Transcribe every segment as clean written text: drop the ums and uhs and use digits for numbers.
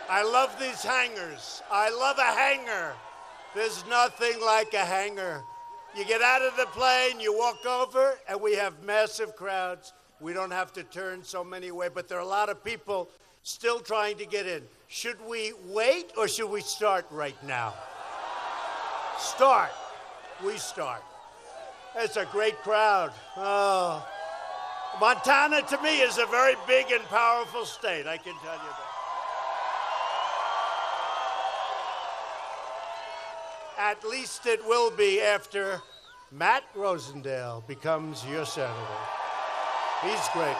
I love these hangers. I love a hanger. There's nothing like a hanger. You get out of the plane, you walk over, and we have massive crowds. We don't have to turn so many away, but there are a lot of people still trying to get in. Should we wait or should we start right now? Start. We start. It's a great crowd. Oh. Montana, to me, is a very big and powerful state, I can tell you that. At least it will be after Matt Rosendale becomes your senator. He's great.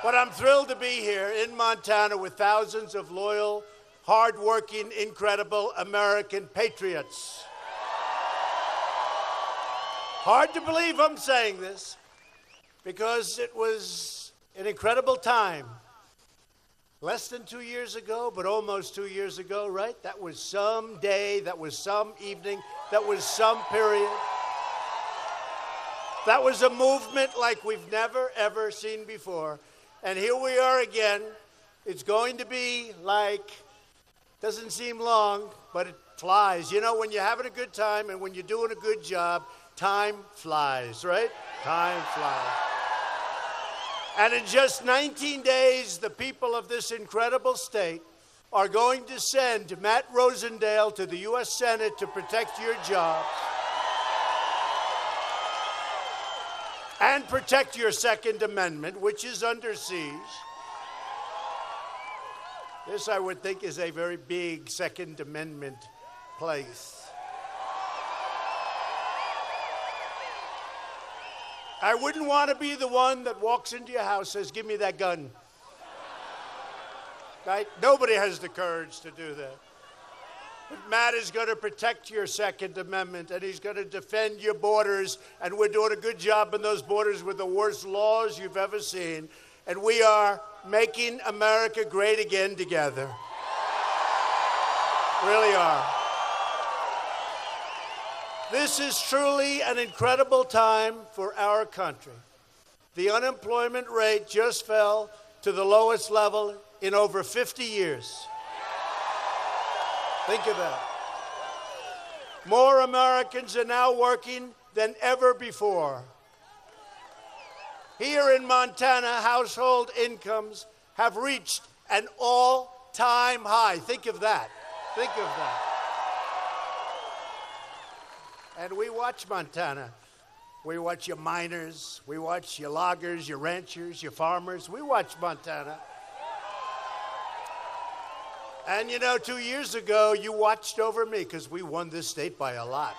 But I'm thrilled to be here in Montana with thousands of loyal, hardworking, incredible American patriots. Hard to believe I'm saying this because it was an incredible time. Less than 2 years ago, but almost 2 years ago, right? That was some day, that was some evening, that was some period. That was a movement like we've never, ever seen before. And here we are again. It's going to be like, doesn't seem long, but it flies. You know, when you're having a good time and when you're doing a good job, time flies, right? Time flies. And in just 19 days, the people of this incredible state are going to send Matt Rosendale to the U.S. Senate to protect your jobs and protect your Second Amendment, which is under siege. This, I would think, is a very big Second Amendment place. I wouldn't want to be the one that walks into your house and says, give me that gun. Right? Nobody has the courage to do that. But Matt is going to protect your Second Amendment, and he's going to defend your borders, and we're doing a good job in those borders with the worst laws you've ever seen, and we are making America great again together. Really are. This is truly an incredible time for our country. The unemployment rate just fell to the lowest level in over 50 years. Think of that. More Americans are now working than ever before. Here in Montana, household incomes have reached an all-time high. Think of that. Think of that. And we watch Montana. We watch your miners. We watch your loggers, your ranchers, your farmers. We watch Montana. And you know, 2 years ago, you watched over me because we won this state by a lot.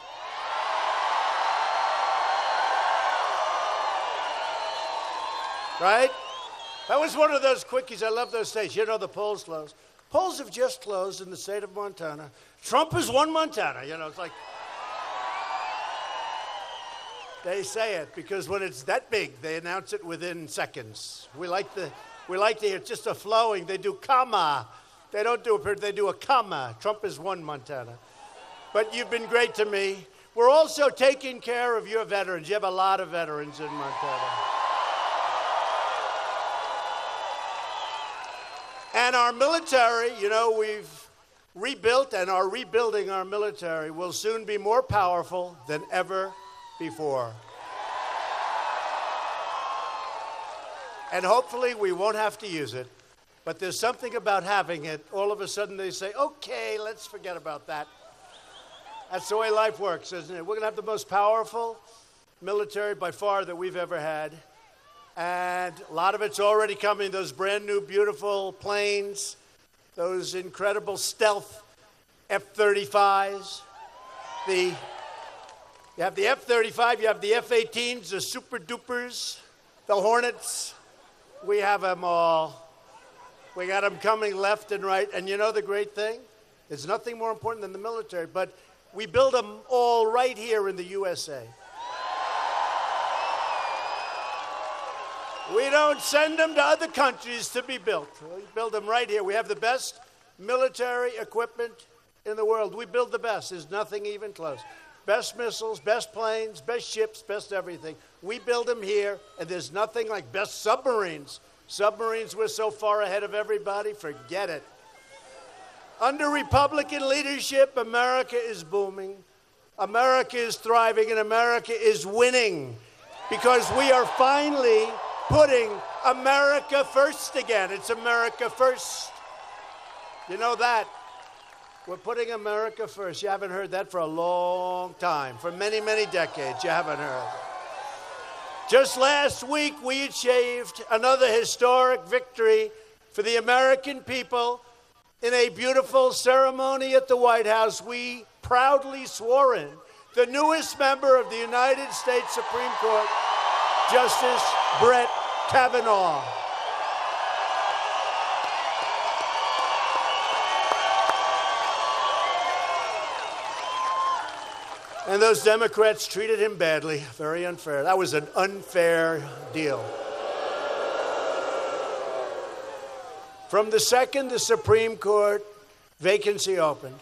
Right? That was one of those quickies. I love those states. You know, the polls closed. Polls have just closed in the state of Montana. Trump has won Montana. You know, it's like... They say it because when it's that big, they announce it within seconds. We like to hear just a flowing. They do comma. They don't do a, they do a comma. Trump has won Montana. But you've been great to me. We're also taking care of your veterans. You have a lot of veterans in Montana. And our military, you know, we've rebuilt and are rebuilding our military, will soon be more powerful than ever before. And hopefully we won't have to use it, but there's something about having it. All of a sudden they say, okay, let's forget about that. That's the way life works, isn't it? We're going to have the most powerful military by far that we've ever had. And a lot of it's already coming, those brand new beautiful planes, those incredible stealth F-35s, you have the F-35, you have the F-18s, the Super Dupers, the Hornets. We have them all. We got them coming left and right. And you know the great thing? There's nothing more important than the military, but we build them all right here in the USA. We don't send them to other countries to be built. We build them right here. We have the best military equipment in the world. We build the best. There's nothing even close. Best missiles, best planes, best ships, best everything. We build them here, and there's nothing like best submarines. Submarines, we're so far ahead of everybody, forget it. Under Republican leadership, America is booming. America is thriving, and America is winning because we are finally putting America first again. It's America first. You know that? We're putting America first. You haven't heard that for a long time. For many, many decades, you haven't heard it. Just last week, we achieved another historic victory for the American people. In a beautiful ceremony at the White House, we proudly swore in the newest member of the United States Supreme Court, Justice Brett Kavanaugh. And those Democrats treated him badly, very unfair. That was an unfair deal. From the second the Supreme Court vacancy opened,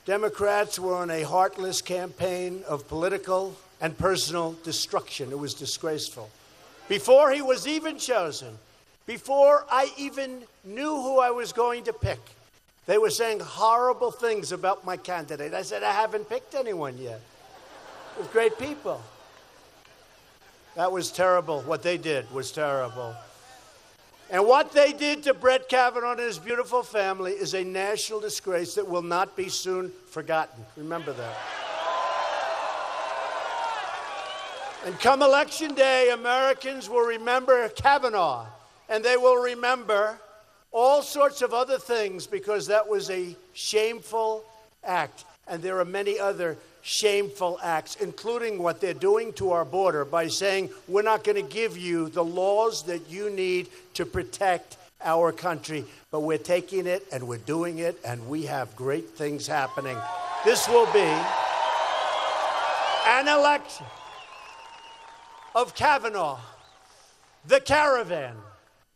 Democrats were on a heartless campaign of political and personal destruction. It was disgraceful. Before he was even chosen, before I even knew who I was going to pick, they were saying horrible things about my candidate. I said, I haven't picked anyone yet. With great people. That was terrible. What they did was terrible. And what they did to Brett Kavanaugh and his beautiful family is a national disgrace that will not be soon forgotten. Remember that. And come Election Day, Americans will remember Kavanaugh, and they will remember all sorts of other things because that was a shameful act. And there are many other shameful acts, including what they're doing to our border by saying we're not going to give you the laws that you need to protect our country. But we're taking it and we're doing it, and we have great things happening. This will be an election of Kavanaugh, the caravan,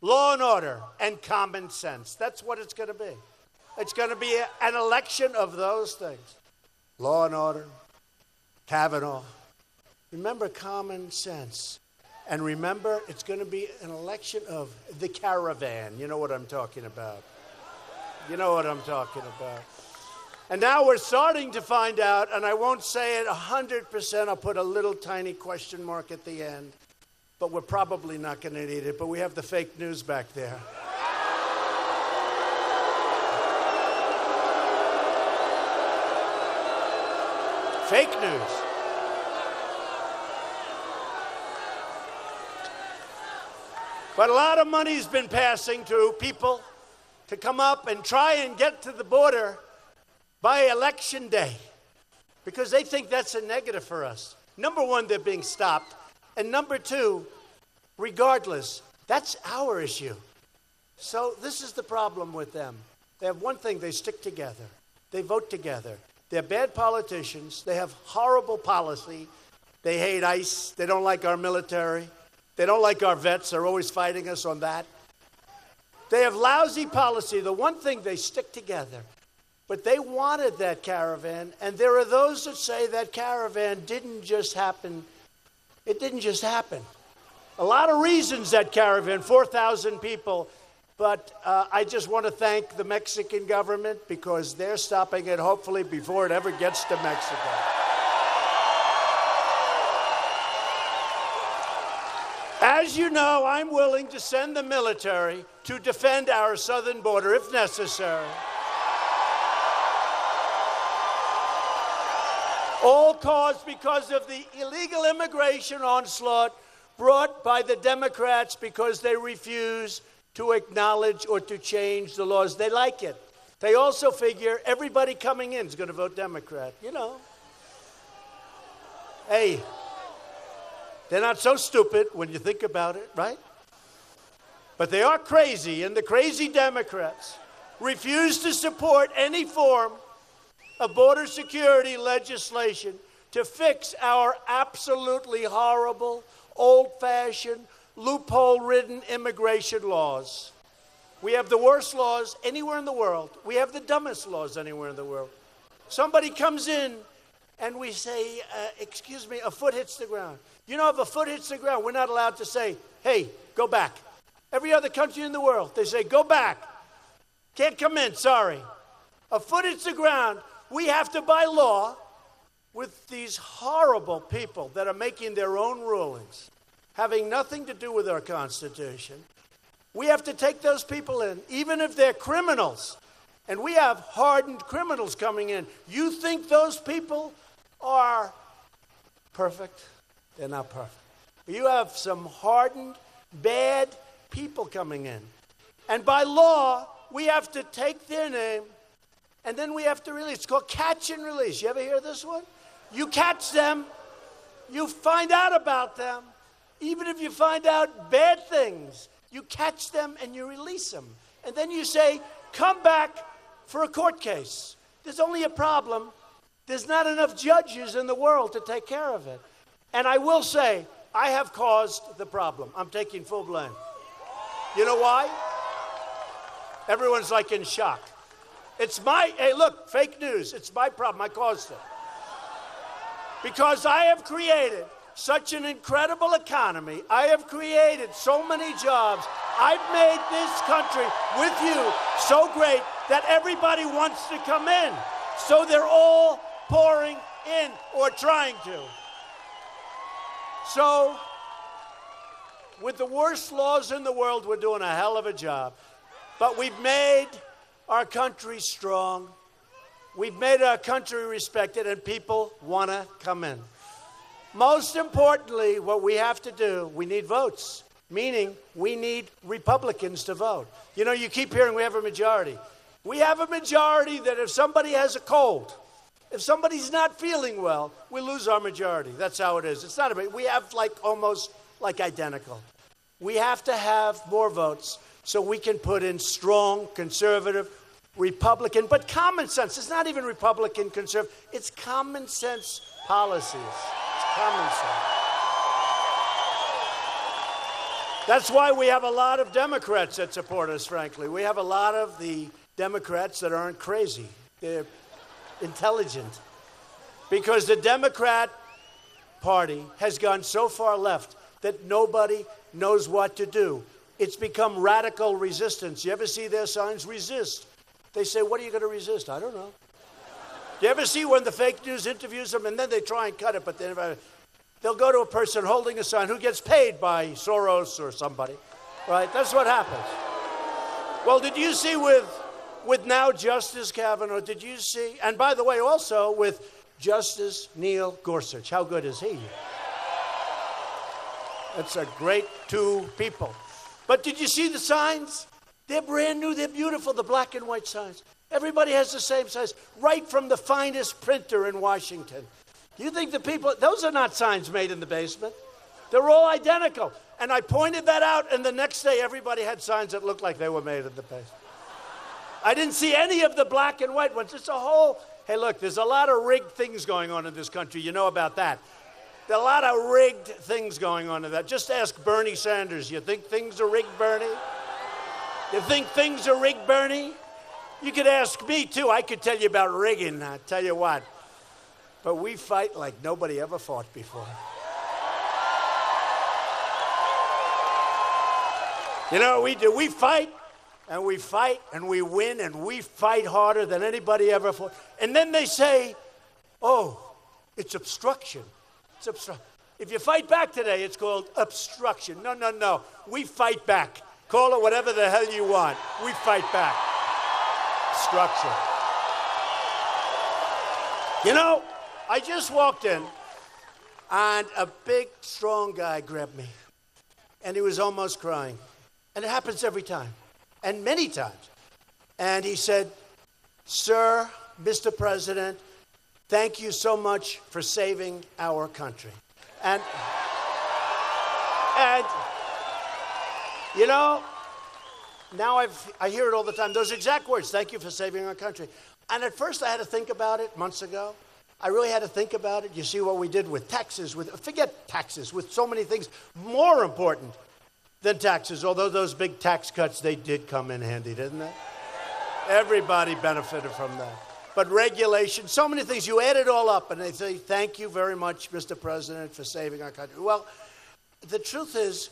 law and order, and common sense. That's what it's going to be. It's going to be an election of those things. Law and order, Kavanaugh. Remember common sense. And remember, it's going to be an election of the caravan. You know what I'm talking about. You know what I'm talking about. And now we're starting to find out, and I won't say it 100%. I'll put a little tiny question mark at the end. But we're probably not going to need it. But we have the fake news back there. Fake news. But a lot of money's been passing to people to come up and try and get to the border by Election Day because they think that's a negative for us. Number one, they're being stopped. And number two, regardless, that's our issue. So this is the problem with them. They have one thing, they stick together. They vote together. They're bad politicians. They have horrible policy. They hate ICE. They don't like our military. They don't like our vets. They're always fighting us on that. They have lousy policy. The one thing, they stick together. But they wanted that caravan, and there are those that say that caravan didn't just happen. It didn't just happen. A lot of reasons that caravan, 4,000 people. But I just want to thank the Mexican government because they're stopping it, hopefully, before it ever gets to Mexico. As you know, I'm willing to send the military to defend our southern border if necessary. All caused because of the illegal immigration onslaught brought by the Democrats because they refuse to acknowledge or to change the laws. They like it. They also figure everybody coming in is going to vote Democrat. You know. Hey, they're not so stupid when you think about it, right? But they are crazy, and the crazy Democrats refuse to support any form of border security legislation to fix our absolutely horrible, old-fashioned, loophole-ridden immigration laws. We have the worst laws anywhere in the world. We have the dumbest laws anywhere in the world. Somebody comes in and we say, excuse me, a foot hits the ground. You know, if a foot hits the ground, we're not allowed to say, hey, go back. Every other country in the world, they say, go back. Can't come in, sorry. a foot hits the ground, we have to, by law, with these horrible people that are making their own rulings, having nothing to do with our Constitution, we have to take those people in, even if they're criminals. And we have hardened criminals coming in. You think those people are perfect? They're not perfect. You have some hardened, bad people coming in. And by law, we have to take their name, and then we have to release. It's called catch and release. You ever hear this one? You catch them, you find out about them. Even if you find out bad things, you catch them and you release them. And then you say, come back for a court case. There's only a problem. There's not enough judges in the world to take care of it. And I will say, I have caused the problem. I'm taking full blame. You know why? Everyone's like in shock. It's my, hey, look, fake news. It's my problem. I caused it. Because I have created such an incredible economy. I have created so many jobs. I've made this country with you so great that everybody wants to come in. So they're all pouring in or trying to. So, with the worst laws in the world, we're doing a hell of a job. But we've made our country strong. We've made our country respected, and people want to come in. Most importantly, what we have to do, we need votes, meaning we need Republicans to vote. You know, you keep hearing we have a majority. We have a majority that if somebody has a cold, if somebody's not feeling well, we lose our majority. That's how it is. It's not a, we have like almost like identical. We have to have more votes so we can put in strong, conservative, Republican, but common sense. It's not even Republican, conservative. It's common sense policies. It's common sense. That's why we have a lot of Democrats that support us, frankly. We have a lot of the Democrats that aren't crazy. They're intelligent. Because the Democrat Party has gone so far left that nobody knows what to do. It's become radical resistance. You ever see their signs? Resist. They say, what are you going to resist? I don't know. You ever see when the fake news interviews them and then they try and cut it, but they'll go to a person holding a sign who gets paid by Soros or somebody, right? That's what happens. Well, did you see with now Justice Kavanaugh, did you see, and by the way, also with Justice Neil Gorsuch, how good is he? That's a great two people. But did you see the signs? They're brand new, they're beautiful, the black and white signs. Everybody has the same size, right from the finest printer in Washington. You think the people, those are not signs made in the basement. They're all identical. And I pointed that out, and the next day everybody had signs that looked like they were made in the basement. I didn't see any of the black and white ones. It's a whole, hey look, there's a lot of rigged things going on in this country. You know about that. There are a lot of rigged things going on in that. Just ask Bernie Sanders. You think things are rigged, Bernie? You think things are rigged, Bernie? You could ask me, too. I could tell you about rigging, I tell you what. But we fight like nobody ever fought before. You know what we do? We fight, and we fight, and we win, and we fight harder than anybody ever fought. And then they say, oh, it's obstruction. It's obstruction. If you fight back today, it's called obstruction. No, no, no. We fight back. Call it whatever the hell you want. We fight back. Obstruction. You know, I just walked in, and a big, strong guy grabbed me, and he was almost crying. And it happens every time, and many times. And he said, Sir, Mr. President, thank you so much for saving our country. And you know, now I hear it all the time. Those exact words, thank you for saving our country. And at first I had to think about it months ago. I really had to think about it. You see what we did with taxes, forget taxes, with so many things more important than taxes, although those big tax cuts, they did come in handy, didn't they? Everybody benefited from that. But regulation, so many things, you add it all up and they say, thank you very much, Mr. President, for saving our country. Well, the truth is,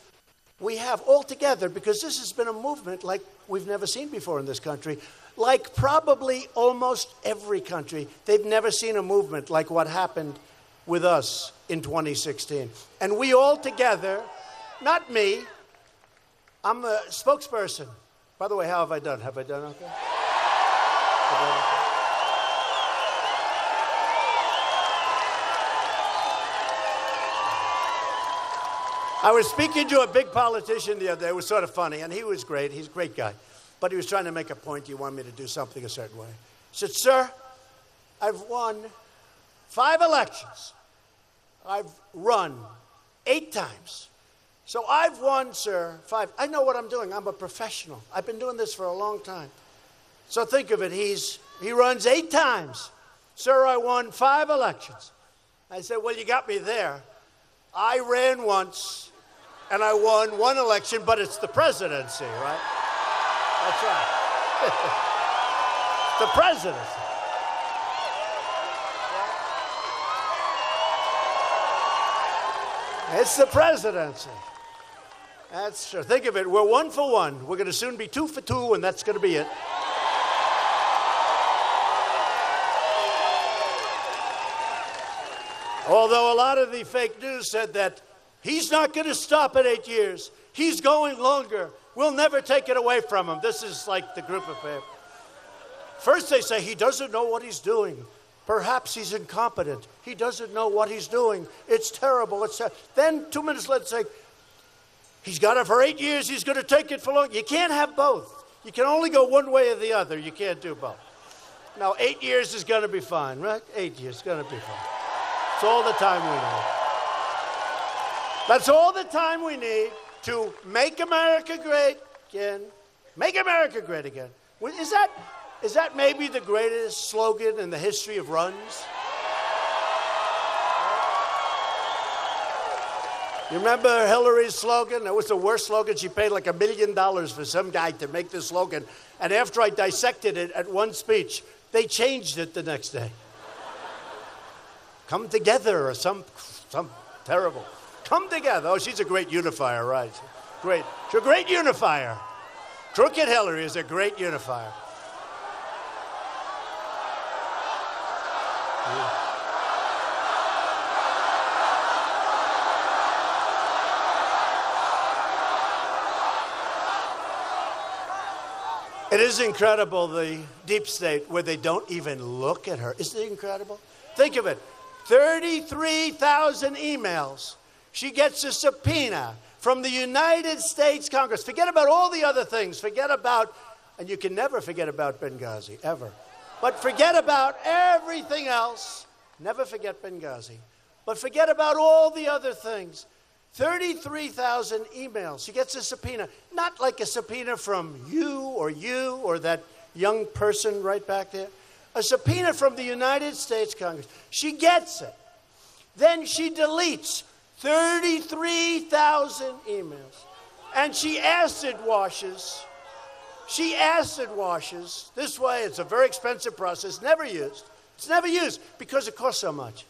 we have all together, because this has been a movement like we've never seen before in this country, like probably almost every country. They've never seen a movement like what happened with us in 2016. And we all together, not me, I'm a spokesperson. By the way, how have I done? Have I done okay? I was speaking to a big politician the other day. It was sort of funny, and he was great. He's a great guy. But he was trying to make a point. He wanted me to do something a certain way. He said, sir, I've won 5 elections. I've run 8 times. So I've won, sir, 5. I know what I'm doing. I'm a professional. I've been doing this for a long time. So think of it. He runs 8 times. Sir, I won 5 elections. I said, well, you got me there. I ran once, and I won 1 election, but it's the presidency, right? That's right. The presidency. It's the presidency. That's true. Think of it. We're 1 for 1. We're going to soon be 2 for 2, and that's going to be it. Although a lot of the fake news said that he's not going to stop at 8 years. He's going longer. We'll never take it away from him. This is like the group of people. First they say he doesn't know what he's doing. Perhaps he's incompetent. He doesn't know what he's doing. It's terrible. Then 2 minutes later say, he's got it for 8 years. He's going to take it for long. You can't have both. You can only go one way or the other. You can't do both. Now, 8 years is going to be fine, right? 8 years is going to be fine. That's all the time we need. That's all the time we need to make America great again. Make America great again. Is that maybe the greatest slogan in the history of runs? You remember Hillary's slogan? That was the worst slogan. She paid like $1 million for some guy to make this slogan. And after I dissected it at one speech, they changed it the next day. Come together, or some terrible. Come together. Oh, she's a great unifier, right? Great. She's a great unifier. Crooked Hillary is a great unifier. Yeah. It is incredible, the deep state, where they don't even look at her. Isn't it incredible? Think of it. 33,000 emails. She gets a subpoena from the United States Congress. Forget about all the other things. Forget about, and you can never forget about Benghazi, ever. But forget about everything else. Never forget Benghazi. But forget about all the other things. 33,000 emails. She gets a subpoena. Not like a subpoena from you or that young person right back there. A subpoena from the United States Congress. She gets it. Then she deletes 33,000 emails. And she acid washes. She acid washes. This way, it's a very expensive process, never used. It's never used because it costs so much.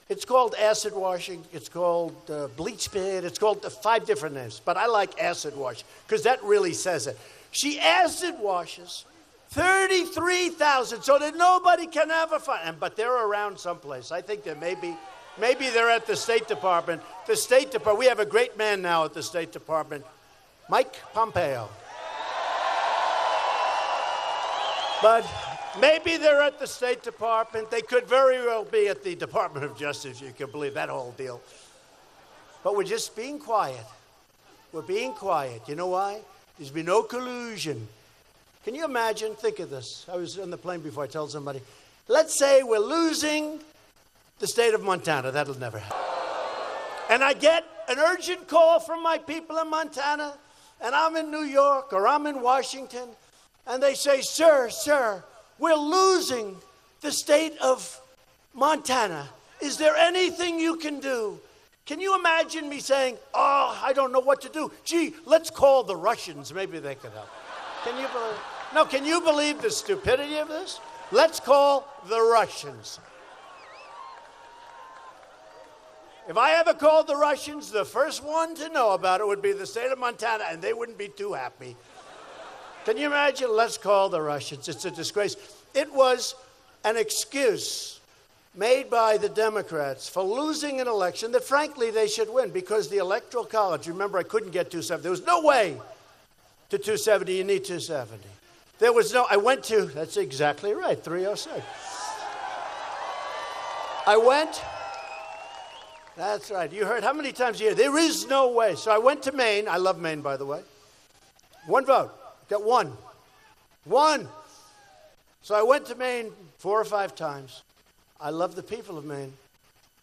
It's called acid washing. It's called bleach pit. It's called 5 different names. But I like acid wash because that really says it. She acid washes 33,000 so that nobody can ever find them. But they're around someplace. I think that maybe they're at the State Department. The State Department, we have a great man now at the State Department, Mike Pompeo. But maybe they're at the State Department. They could very well be at the Department of Justice. You can believe that whole deal. But we're just being quiet. We're being quiet. You know why? There's been no collusion. Can you imagine? Think of this. I was on the plane before I told somebody. Let's say we're losing the state of Montana. That'll never happen. And I get an urgent call from my people in Montana, and I'm in New York or I'm in Washington, and they say, sir, we're losing the state of Montana. Is there anything you can do? Can you imagine me saying, oh, I don't know what to do. Gee, let's call the Russians. Maybe they could help. Can you believe? No, can you believe the stupidity of this? Let's call the Russians. If I ever called the Russians, the first one to know about it would be the state of Montana, and they wouldn't be too happy. Can you imagine? Let's call the Russians. It's a disgrace. It was an excuse made by the Democrats for losing an election that, frankly, they should win because the Electoral College, remember, I couldn't get 270. There was no way to 270. You need 270. There was no, I went to, that's exactly right, 306. I went, that's right. You heard how many times a year? There is no way. So I went to Maine. I love Maine, by the way. One vote. Got one. One. So I went to Maine 4 or 5 times. I love the people of Maine.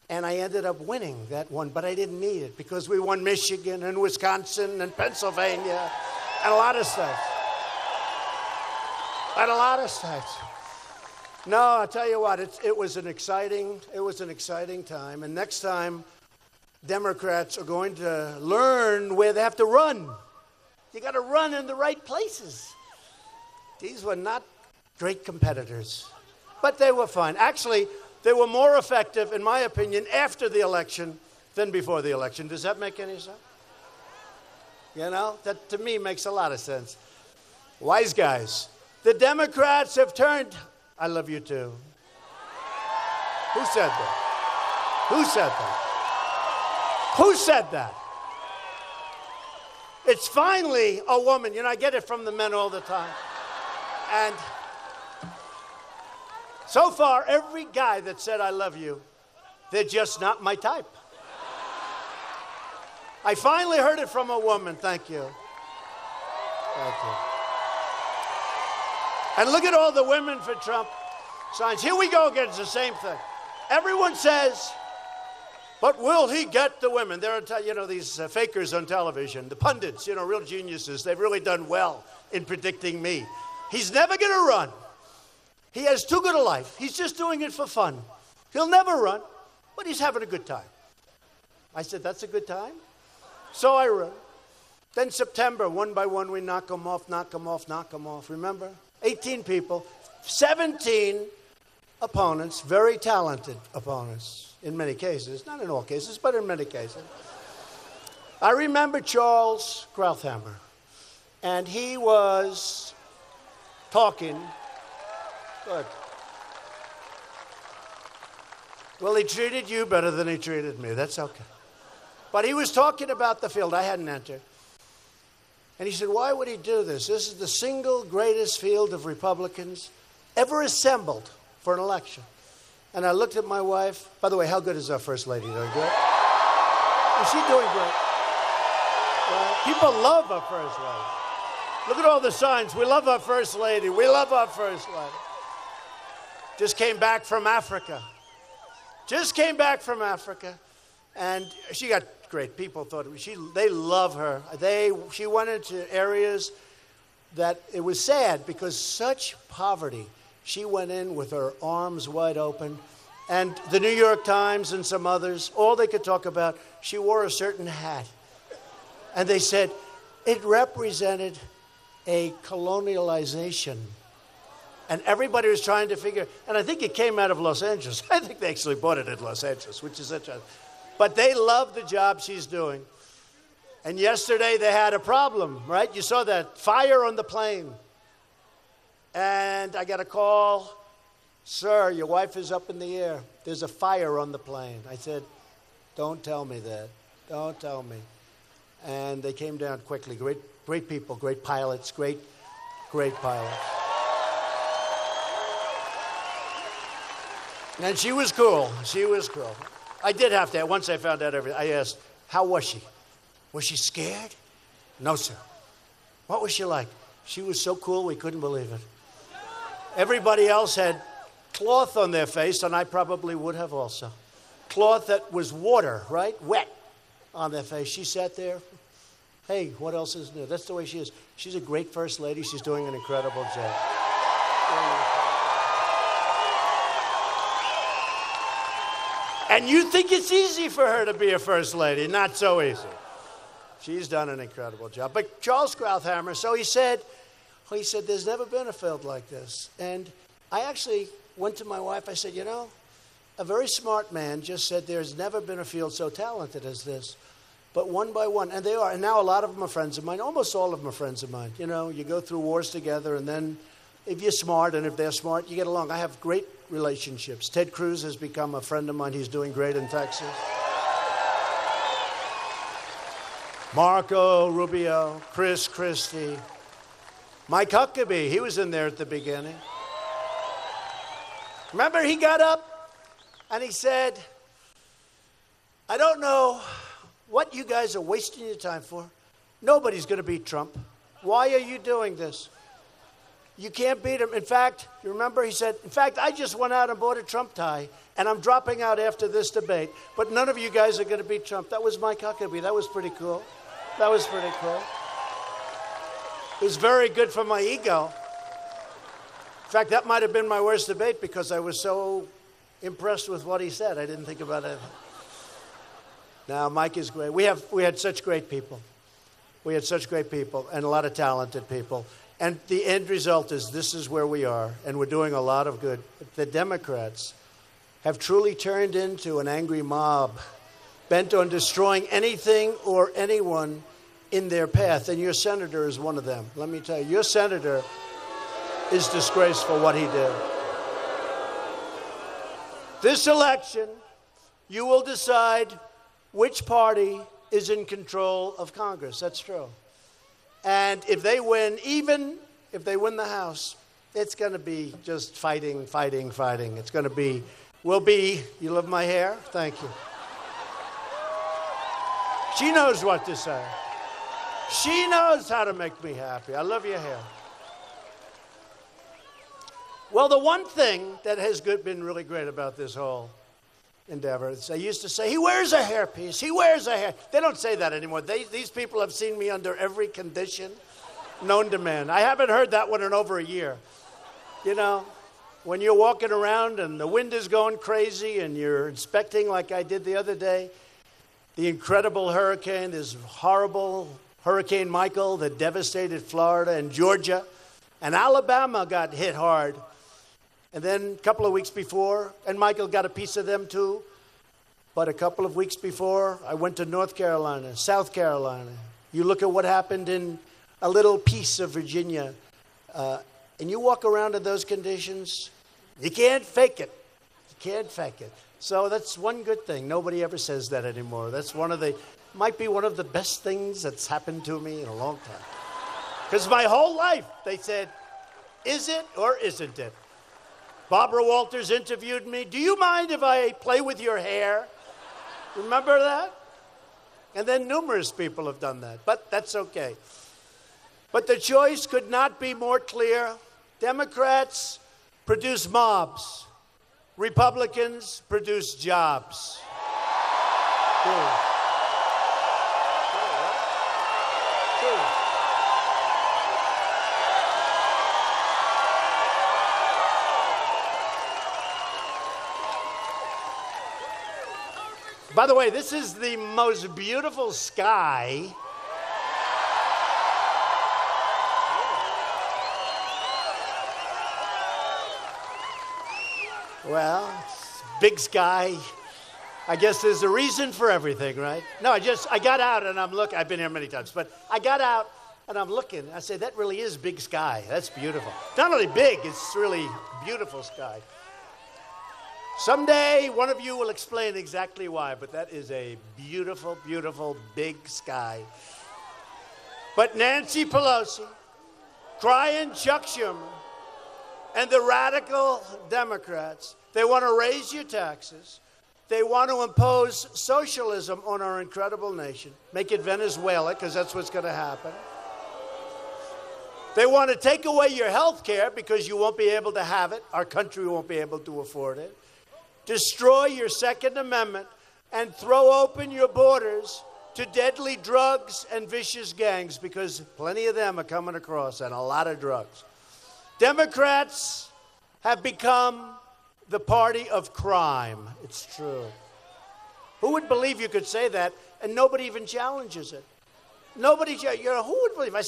And I ended up winning that one, but I didn't need it because we won Michigan and Wisconsin and Pennsylvania and a lot of states. And a lot of states. No, I'll tell you what, it was an exciting time. And next time, Democrats are going to learn where they have to run. You got to run in the right places. These were not great competitors, but they were fine. Actually, they were more effective, in my opinion, after the election than before the election. Does that make any sense? You know, that to me makes a lot of sense. Wise guys. The Democrats have turned, I love you too. Who said that? Who said that? Who said that? It's finally a woman. You know, I get it from the men all the time. And so far, every guy that said I love you, they're just not my type. I finally heard it from a woman. Thank you. Thank you. And look at all the women for Trump signs. Here we go again. It's the same thing. Everyone says, but will he get the women? There are, you know, these fakers on television, the pundits, you know, real geniuses. They've really done well in predicting me. He's never going to run. He has too good a life. He's just doing it for fun. He'll never run, but he's having a good time. I said, that's a good time? So I run. Then September, one by one, we knock them off, knock them off, knock them off. Remember? 18 people, 17 opponents, very talented opponents in many cases. Not in all cases, but in many cases. I remember Charles Krauthammer, and he was talking. Good. Well, he treated you better than he treated me. That's okay. But he was talking about the field. I hadn't entered. And he said, why would he do this? This is the single greatest field of Republicans ever assembled for an election. And I looked at my wife. By the way, how good is our First Lady? Doing good? Is she doing great? Well, people love our First Lady. Look at all the signs. We love our First Lady. We love our First Lady. Just came back from Africa. Just came back from Africa. And she got great. People thought they love her. She went into areas that it was sad because such poverty. She went in with her arms wide open. And the New York Times and some others, all they could talk about, she wore a certain hat. And they said it represented a colonialization. And everybody was trying to figure, and I think it came out of Los Angeles. I think they actually bought it in Los Angeles, which is such a, but they love the job she's doing. And yesterday they had a problem, right? You saw that fire on the plane. And I got a call, sir, your wife is up in the air. There's a fire on the plane. I said, don't tell me that. Don't tell me. And they came down quickly. Great people, great pilots, great pilots. And she was cool. She was cool. I did have to, once I found out everything, I asked, how was she? Was she scared? No, sir. What was she like? She was so cool, we couldn't believe it. Everybody else had cloth on their face, and I probably would have also. Cloth that was water, right? Wet on their face. She sat there. Hey, what else is new? That's the way she is. She's a great First Lady. She's doing an incredible job. And you think it's easy for her to be a First Lady. Not so easy. She's done an incredible job. But Charles Krauthammer, so he said, there's never been a field like this. And I actually went to my wife. I said, you know, a very smart man just said there's never been a field so talented as this. But one by one, and they are, and now a lot of them are friends of mine. Almost all of them are friends of mine. You know, you go through wars together, and then if you're smart and if they're smart, you get along. I have great relationships. Ted Cruz has become a friend of mine. He's doing great in Texas. Marco Rubio, Chris Christie, Mike Huckabee, he was in there at the beginning. Remember, he got up and he said, I don't know what you guys are wasting your time for. Nobody's going to beat Trump. Why are you doing this? You can't beat him. In fact, you remember he said, in fact, I just went out and bought a Trump tie, and I'm dropping out after this debate, but none of you guys are going to beat Trump. That was Mike Huckabee. That was pretty cool. That was pretty cool. It was very good for my ego. In fact, that might have been my worst debate because I was so impressed with what he said. I didn't think about it. Now, Mike is great. We had such great people. We had such great people and a lot of talented people. And the end result is this is where we are, and we're doing a lot of good. The Democrats have truly turned into an angry mob, bent on destroying anything or anyone in their path. And your senator is one of them. Let me tell you, your senator is disgraceful what he did. This election, you will decide which party is in control of Congress. That's true. And if they win, even if they win the House, it's going to be just fighting, fighting, fighting. It's going to be, you love my hair? Thank you. She knows what to say. She knows how to make me happy. I love your hair. Well, the one thing that has been really great about this whole endeavor is they used to say, he wears a hairpiece, he wears a hair. They don't say that anymore. These people have seen me under every condition known to man. I haven't heard that one in over a year. You know, when you're walking around and the wind is going crazy and you're inspecting like I did the other day, the incredible hurricane, this horrible Hurricane Michael that devastated Florida and Georgia, and Alabama got hit hard. And then a couple of weeks before, and Michael got a piece of them too, but a couple of weeks before, I went to North Carolina, South Carolina. You look at what happened in a little piece of Virginia, and you walk around in those conditions, you can't fake it. You can't fake it. So that's one good thing. Nobody ever says that anymore. That's might be one of the best things that's happened to me in a long time. Because my whole life, they said, is it or isn't it? Barbara Walters interviewed me. Do you mind if I play with your hair? Remember that? And then numerous people have done that, but that's okay. But the choice could not be more clear. Democrats produce mobs. Republicans produce jobs. Cool. By the way, this is the most beautiful sky. Well, it's big sky. I guess there's a reason for everything, right? No, I got out and I'm looking. I've been here many times, but I got out and I'm looking. I said, that really is big sky. That's beautiful. Not only big, it's really beautiful sky. Someday, one of you will explain exactly why, but that is a beautiful, beautiful big sky. But Nancy Pelosi, crying Chuck Schumer, and the radical Democrats, they want to raise your taxes. They want to impose socialism on our incredible nation, make it Venezuela, because that's what's going to happen. They want to take away your health care because you won't be able to have it. Our country won't be able to afford it. Destroy your Second Amendment and throw open your borders to deadly drugs and vicious gangs, because plenty of them are coming across, and a lot of drugs. Democrats have become the party of crime. It's true. Who would believe you could say that and nobody even challenges it? Nobody, who would believe? I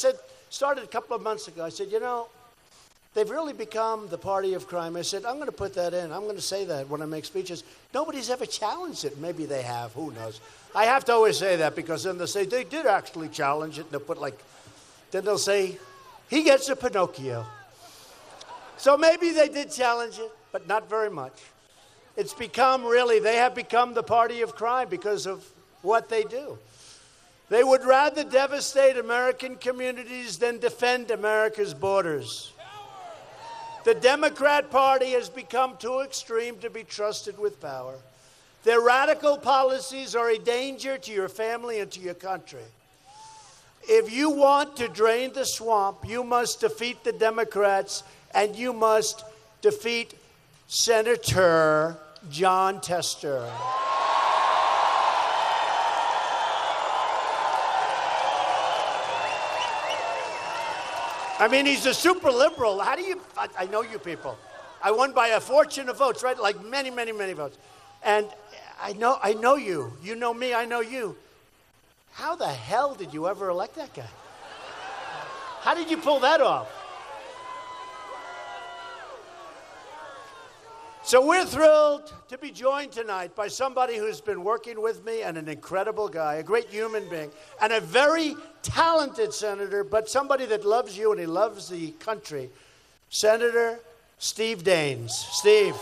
started a couple of months ago, I said, they've really become the party of crime. I said, I'm going to put that in. I'm going to say that when I make speeches. Nobody's ever challenged it. Maybe they have. Who knows? I have to always say that because then they'll say, they did actually challenge it. And they'll put then they'll say, he gets a Pinocchio. So maybe they did challenge it, but not very much. It's become they have become the party of crime because of what they do. They would rather devastate American communities than defend America's borders. The Democrat Party has become too extreme to be trusted with power. Their radical policies are a danger to your family and to your country. If you want to drain the swamp, you must defeat the Democrats and you must defeat Senator Jon Tester. I mean, he's a super liberal. How do you, I know you people. I won by a fortune of votes, right? Like many, many, many votes. And I know you. You know me, I know you. How the hell did you ever elect that guy? How did you pull that off? So we're thrilled to be joined tonight by somebody who's been working with me and an incredible guy, a great human being, and a very talented senator, but somebody that loves you and he loves the country, Senator Steve Daines. Steve.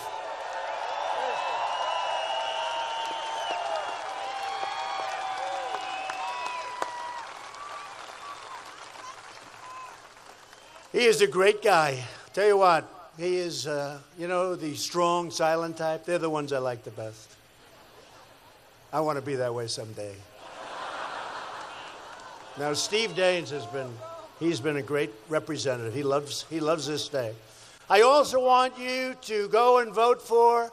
He is a great guy. Tell you what. He is, the strong, silent type. They're the ones I like the best. I want to be that way someday. Now, Steve Daines he's been a great representative. He loves this state. I also want you to go and vote for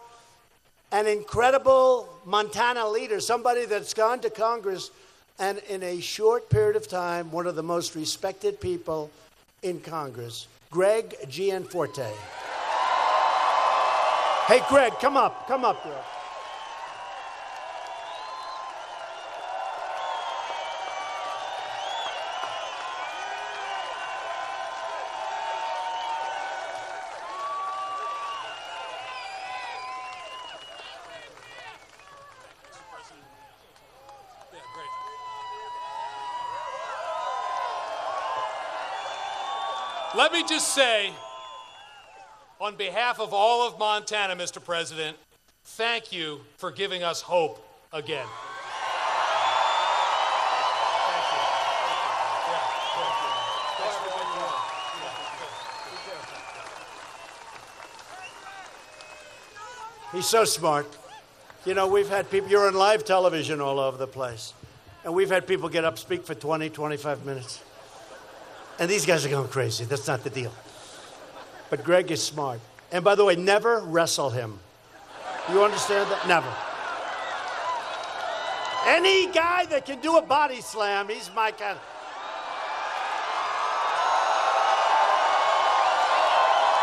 an incredible Montana leader, somebody that's gone to Congress and in a short period of time, one of the most respected people in Congress. Greg Gianforte. Hey, Greg, come up, Greg. Let me just say, on behalf of all of Montana, Mr. President, thank you for giving us hope again. He's so smart. You know, we've had people, you're on live television all over the place, and we've had people get up, speak for 20, 25 minutes. And these guys are going crazy. That's not the deal. But Greg is smart. And by the way, never wrestle him. You understand that? Never. Any guy that can do a body slam, he's my kind of...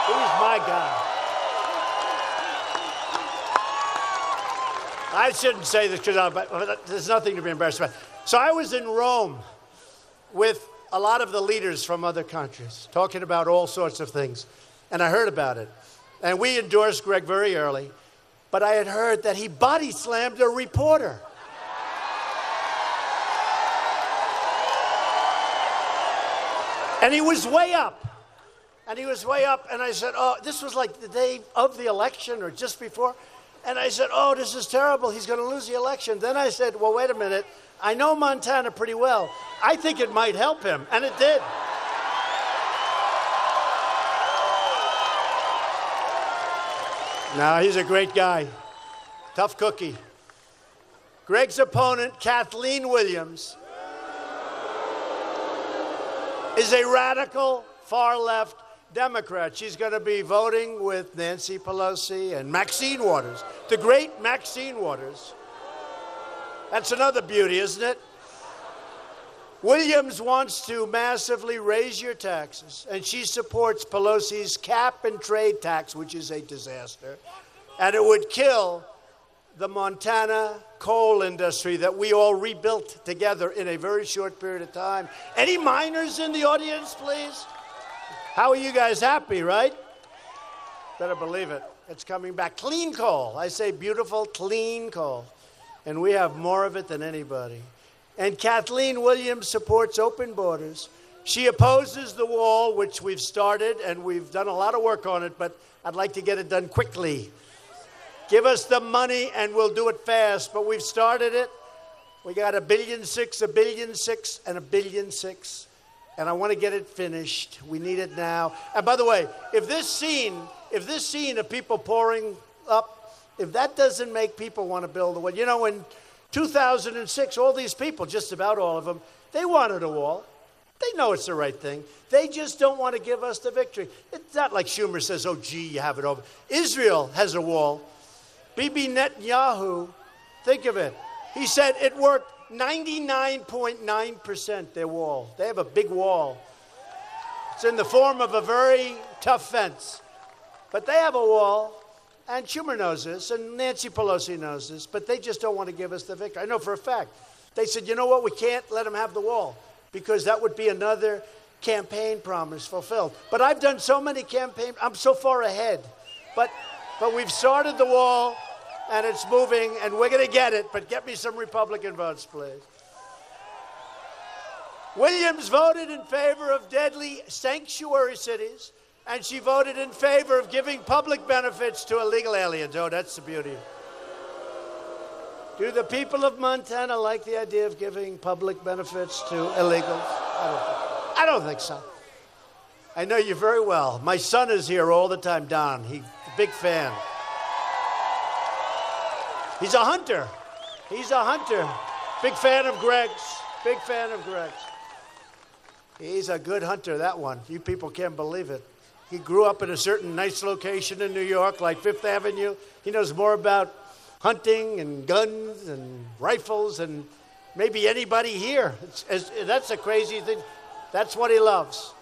He's my guy. I shouldn't say this because there's nothing to be embarrassed about. So I was in Rome with a lot of the leaders from other countries, talking about all sorts of things. And I heard about it. And we endorsed Greg very early. But I had heard that he body slammed a reporter. And he was way up. And I said, oh, this was like the day of the election or just before. And I said, oh, this is terrible. He's going to lose the election. Then I said, well, wait a minute. I know Montana pretty well. I think it might help him. And it did. No, he's a great guy. Tough cookie. Greg's opponent, Kathleen Williams, is a radical, far-left Democrat. She's going to be voting with Nancy Pelosi and Maxine Waters, the great Maxine Waters. That's another beauty, isn't it? Williams wants to massively raise your taxes, and she supports Pelosi's cap-and-trade tax, which is a disaster, and it would kill the Montana coal industry that we all rebuilt together in a very short period of time. Any miners in the audience, please? How are you guys happy, right? Better believe it. It's coming back. Clean coal. I say beautiful, clean coal. And we have more of it than anybody. And Kathleen Williams supports open borders. She opposes the wall, which we've started, and we've done a lot of work on it, but I'd like to get it done quickly. Give us the money, and we'll do it fast, but we've started it. We got $1.6 billion, $1.6 billion, and $1.6 billion, and I want to get it finished. We need it now. And by the way, if this scene of people pouring up, if that doesn't make people want to build a wall, you know, in 2006, all these people, just about all of them, they wanted a wall. They know it's the right thing. They just don't want to give us the victory. It's not like Schumer says, oh, gee, you have it over. Israel has a wall. Bibi Netanyahu, think of it. He said it worked 99.9%, their wall. They have a big wall. It's in the form of a very tough fence. But they have a wall, and Schumer knows this, and Nancy Pelosi knows this, but they just don't want to give us the victory. I know for a fact. They said, you know what, we can't let them have the wall, because that would be another campaign promise fulfilled. But I've done so many campaigns, I'm so far ahead. But we've started the wall, and it's moving, and we're going to get it, but get me some Republican votes, please. Williams voted in favor of deadly sanctuary cities, and she voted in favor of giving public benefits to illegal aliens. Oh, that's the beauty. Do the people of Montana like the idea of giving public benefits to illegals? I don't think so. I know you very well. My son is here all the time, Don. He's a big fan. He's a hunter. He's a hunter. Big fan of Greg's. Big fan of Greg's. He's a good hunter, that one. You people can't believe it. He grew up in a certain nice location in New York, like Fifth Avenue. He knows more about hunting and guns and rifles and maybe anybody here. That's a crazy thing. That's what he loves.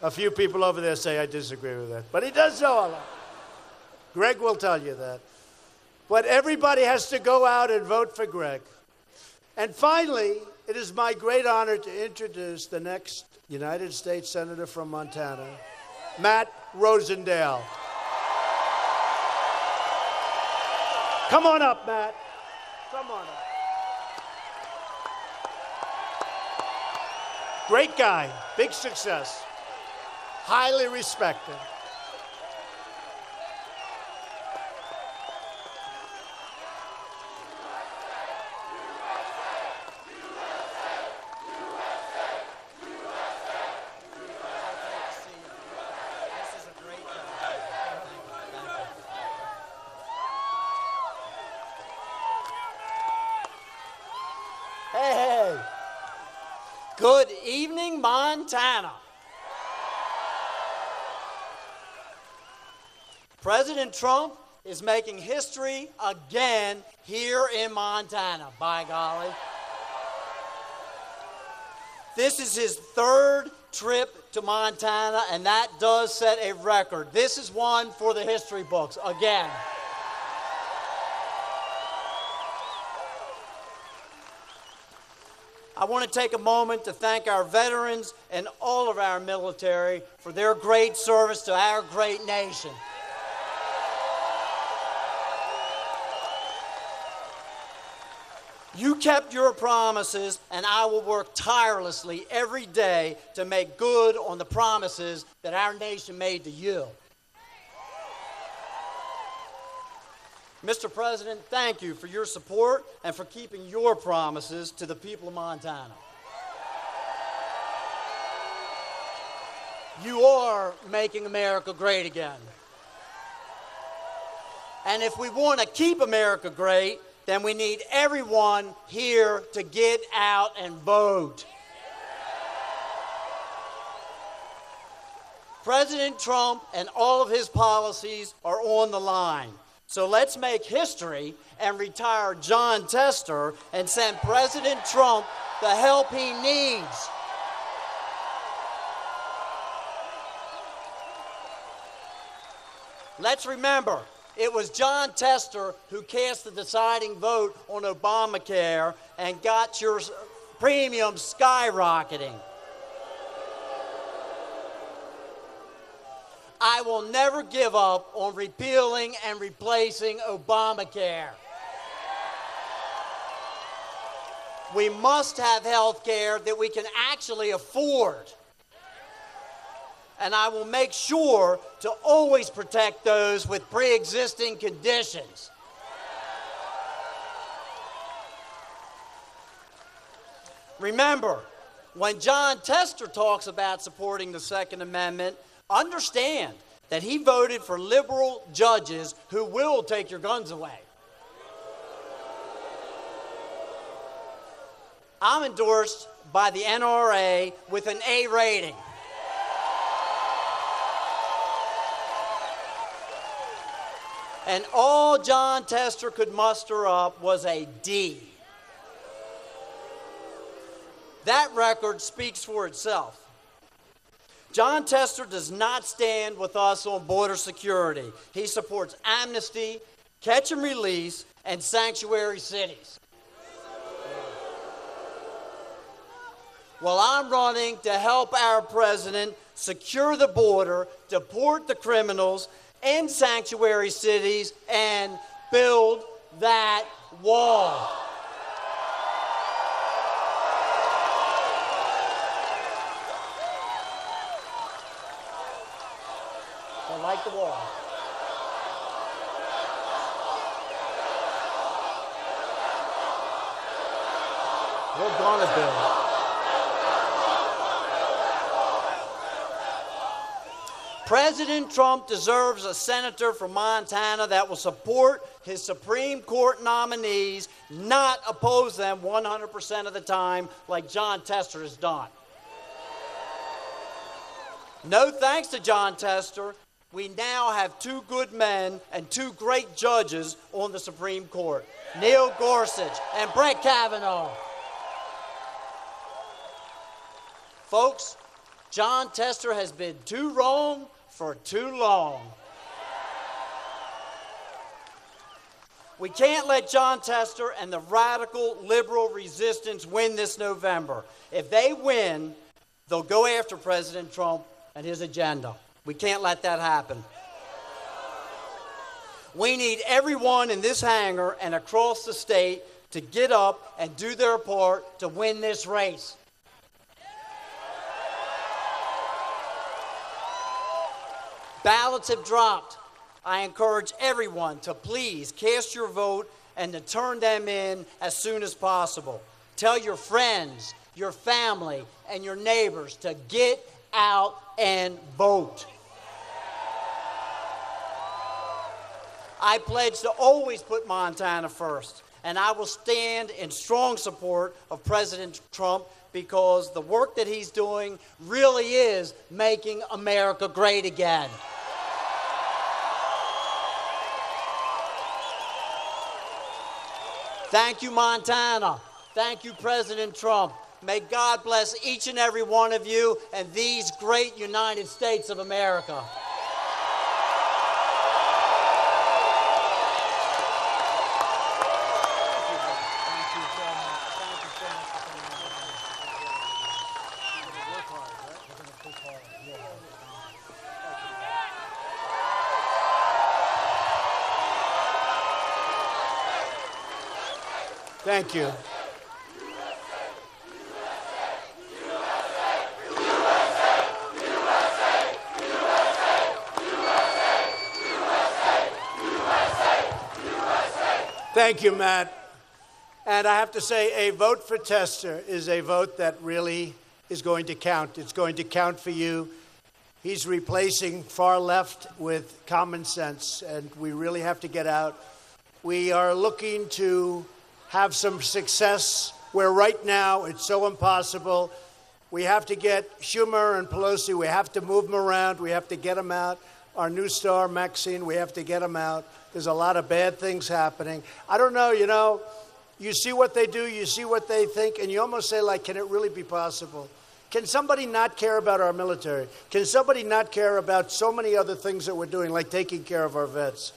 A few people over there say I disagree with that. But he does know a lot. Greg will tell you that. But everybody has to go out and vote for Greg. And finally, it is my great honor to introduce the next United States Senator from Montana, Matt Rosendale. Come on up, Matt. Come on up. Great guy, big success, highly respected. Good evening, Montana. President Trump is making history again here in Montana, by golly. This is his third trip to Montana, and that does set a record. This is one for the history books, again. I want to take a moment to thank our veterans and all of our military for their great service to our great nation. You kept your promises, and I will work tirelessly every day to make good on the promises that our nation made to you. Mr. President, thank you for your support and for keeping your promises to the people of Montana. You are making America great again. And if we want to keep America great, then we need everyone here to get out and vote. President Trump and all of his policies are on the line. So let's make history and retire John Tester and send President Trump the help he needs. Let's remember, it was John Tester who cast the deciding vote on Obamacare and got your premiums skyrocketing. I will never give up on repealing and replacing Obamacare. We must have health care that we can actually afford. And I will make sure to always protect those with pre-existing conditions. Remember, when John Tester talks about supporting the Second Amendment, understand that he voted for liberal judges who will take your guns away. I'm endorsed by the NRA with an A rating. And all John Tester could muster up was a D. That record speaks for itself. John Tester does not stand with us on border security. He supports amnesty, catch and release, and sanctuary cities. Well, I'm running to help our president secure the border, deport the criminals, end sanctuary cities, and build that wall. I like the wall. We're gonna build it. President Trump deserves a senator from Montana that will support his Supreme Court nominees, not oppose them 100% of the time like John Tester has done. No thanks to John Tester, we now have two good men and two great judges on the Supreme Court, Neil Gorsuch and Brett Kavanaugh. Folks, John Tester has been too wrong for too long. We can't let John Tester and the radical liberal resistance win this November. If they win, they'll go after President Trump and his agenda. We can't let that happen. We need everyone in this hangar and across the state to get up and do their part to win this race. Ballots have dropped. I encourage everyone to please cast your vote and to turn them in as soon as possible. Tell your friends, your family, and your neighbors to get out and vote. I pledge to always put Montana first, and I will stand in strong support of President Trump because the work that he's doing really is making America great again. Thank you, Montana. Thank you, President Trump. May God bless each and every one of you and these great United States of America. Thank you. Thank you, Matt. And I have to say, a vote for Tester is a vote that really is going to count. It's going to count for you. He's replacing far left with common sense, and we really have to get out. We are looking to have some success where right now it's so impossible. We have to get Schumer and Pelosi, we have to move them around, we have to get them out. Our new star, Maxine, we have to get them out. There's a lot of bad things happening. I don't know, you see what they do, you see what they think, and you almost say, like, can it really be possible? Can somebody not care about our military? Can somebody not care about so many other things that we're doing, like taking care of our vets?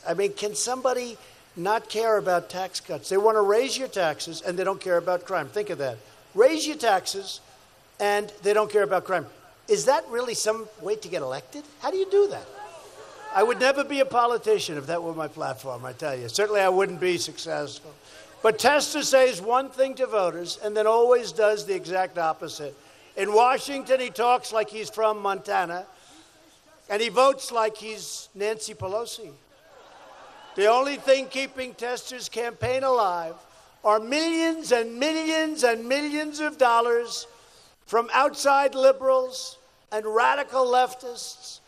I mean, can somebody not care about tax cuts? They want to raise your taxes, and they don't care about crime. Think of that. Raise your taxes, and they don't care about crime. is that really some way to get elected? How do you do that? I would never be a politician if that were my platform, I tell you. Certainly I wouldn't be successful. But Tester says one thing to voters and then always does the exact opposite. In Washington, he talks like he's from Montana, and he votes like he's Nancy Pelosi. The only thing keeping Tester's campaign alive are millions and millions and millions of dollars from outside liberals and radical leftists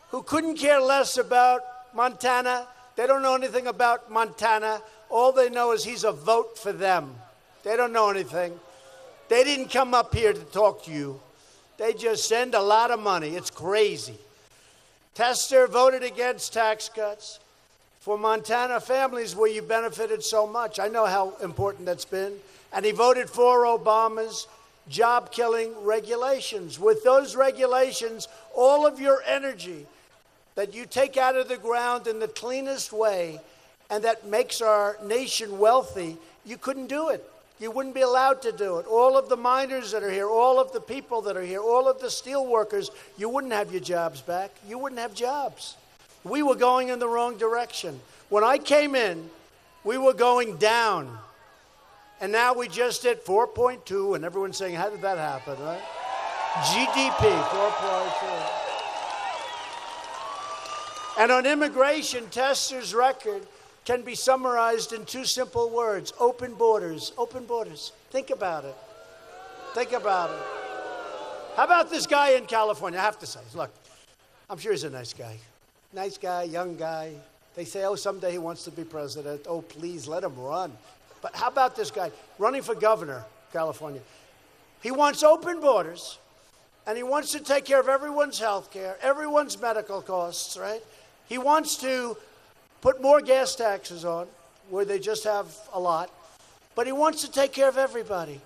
who couldn't care less about Montana. They don't know anything about Montana. All they know is he's a vote for them. They don't know anything. They didn't come up here to talk to you. They just send a lot of money. It's crazy. Tester voted against tax cuts for Montana families where you benefited so much. I know how important that's been. And he voted for Obama's job-killing regulations. With those regulations, all of your energy that you take out of the ground in the cleanest way and that makes our nation wealthy, you couldn't do it. You wouldn't be allowed to do it. All of the miners that are here, all of the people that are here, all of the steel workers, you wouldn't have your jobs back. You wouldn't have jobs. We were going in the wrong direction. When I came in, we were going down. And now we just hit 4.2, and everyone's saying, how did that happen, right? GDP, 4.2. And on immigration, Tester's record can be summarized in two simple words: open borders. Open borders. Think about it. Think about it. How about this guy in California? I have to say, look, I'm sure he's a nice guy. Nice guy, young guy. They say, oh, someday he wants to be president. Oh, please, let him run. But how about this guy running for governor of California? He wants open borders, and he wants to take care of everyone's health care, everyone's medical costs, right? He wants to put more gas taxes on, where they just have a lot, but he wants to take care of everybody.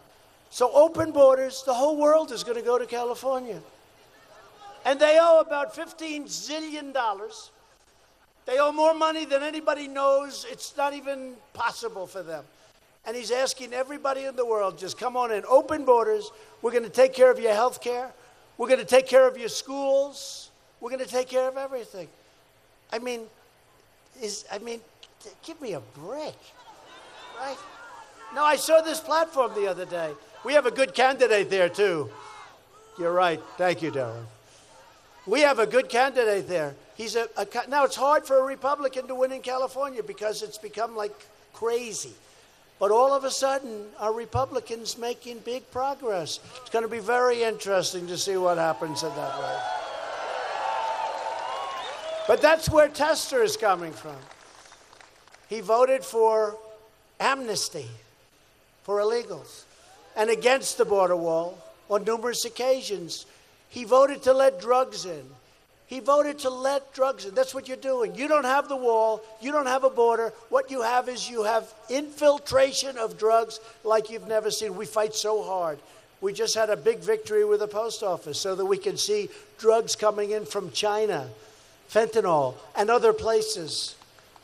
So open borders, the whole world is going to go to California. And they owe about $15 zillion. They owe more money than anybody knows. It's not even possible for them. And he's asking everybody in the world, just come on in. Open borders. We're going to take care of your health care. We're going to take care of your schools. We're going to take care of everything. I mean, give me a break, right? No, I saw this platform the other day. We have a good candidate there, too. You're right. Thank you, Darren. We have a good candidate there. He's now, it's hard for a Republican to win in California because it's become like crazy. But all of a sudden, our Republicans making big progress. It's going to be very interesting to see what happens in that way. But that's where Tester is coming from. He voted for amnesty for illegals and against the border wall on numerous occasions. He voted to let drugs in. He voted to let drugs in. That's what you're doing. You don't have the wall. You don't have a border. What you have is you have infiltration of drugs like you've never seen. We fight so hard. We just had a big victory with the post office so that we can see drugs coming in from China, fentanyl, and other places.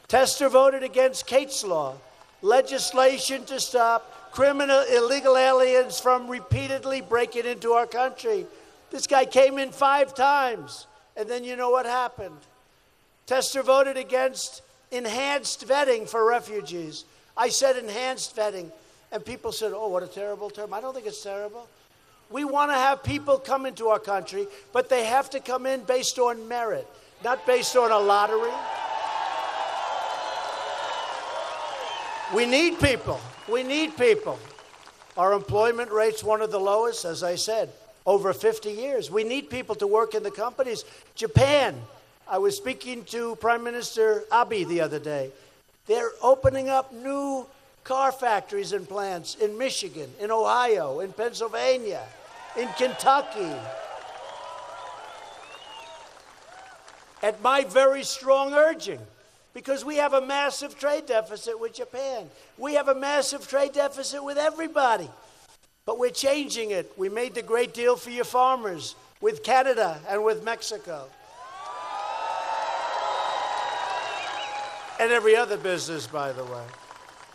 Tester voted against Kate's Law, legislation to stop criminal illegal aliens from repeatedly breaking into our country. This guy came in 5 times. And then you know what happened. Tester voted against enhanced vetting for refugees. I said enhanced vetting, and people said, oh, what a terrible term. I don't think it's terrible. We want to have people come into our country, but they have to come in based on merit, not based on a lottery. We need people. We need people. Our employment rate's one of the lowest, as I said, over 50 years. We need people to work in the companies. Japan, I was speaking to Prime Minister Abe the other day. They're opening up new car factories and plants in Michigan, in Ohio, in Pennsylvania, in Kentucky. At my very strong urging, because we have a massive trade deficit with Japan. We have a massive trade deficit with everybody. But we're changing it. We made the great deal for your farmers with Canada and with Mexico. And every other business, by the way.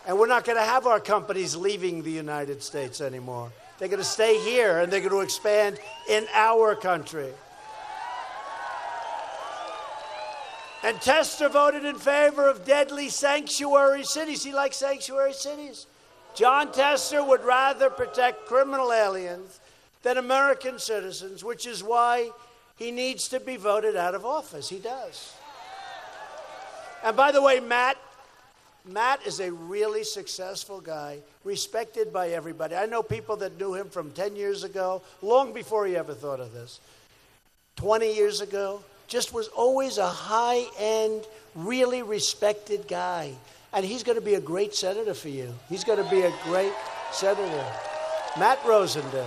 And we're not going to have our companies leaving the United States anymore. They're going to stay here, and they're going to expand in our country. And Tester voted in favor of deadly sanctuary cities. He likes sanctuary cities. John Tester would rather protect criminal aliens than American citizens, which is why he needs to be voted out of office. He does. And by the way, Matt is a really successful guy, respected by everybody. I know people that knew him from 10 years ago, long before he ever thought of this. 20 years ago, just was always a high-end, really respected guy. And he's going to be a great senator for you. He's going to be a great senator. Matt Rosendale.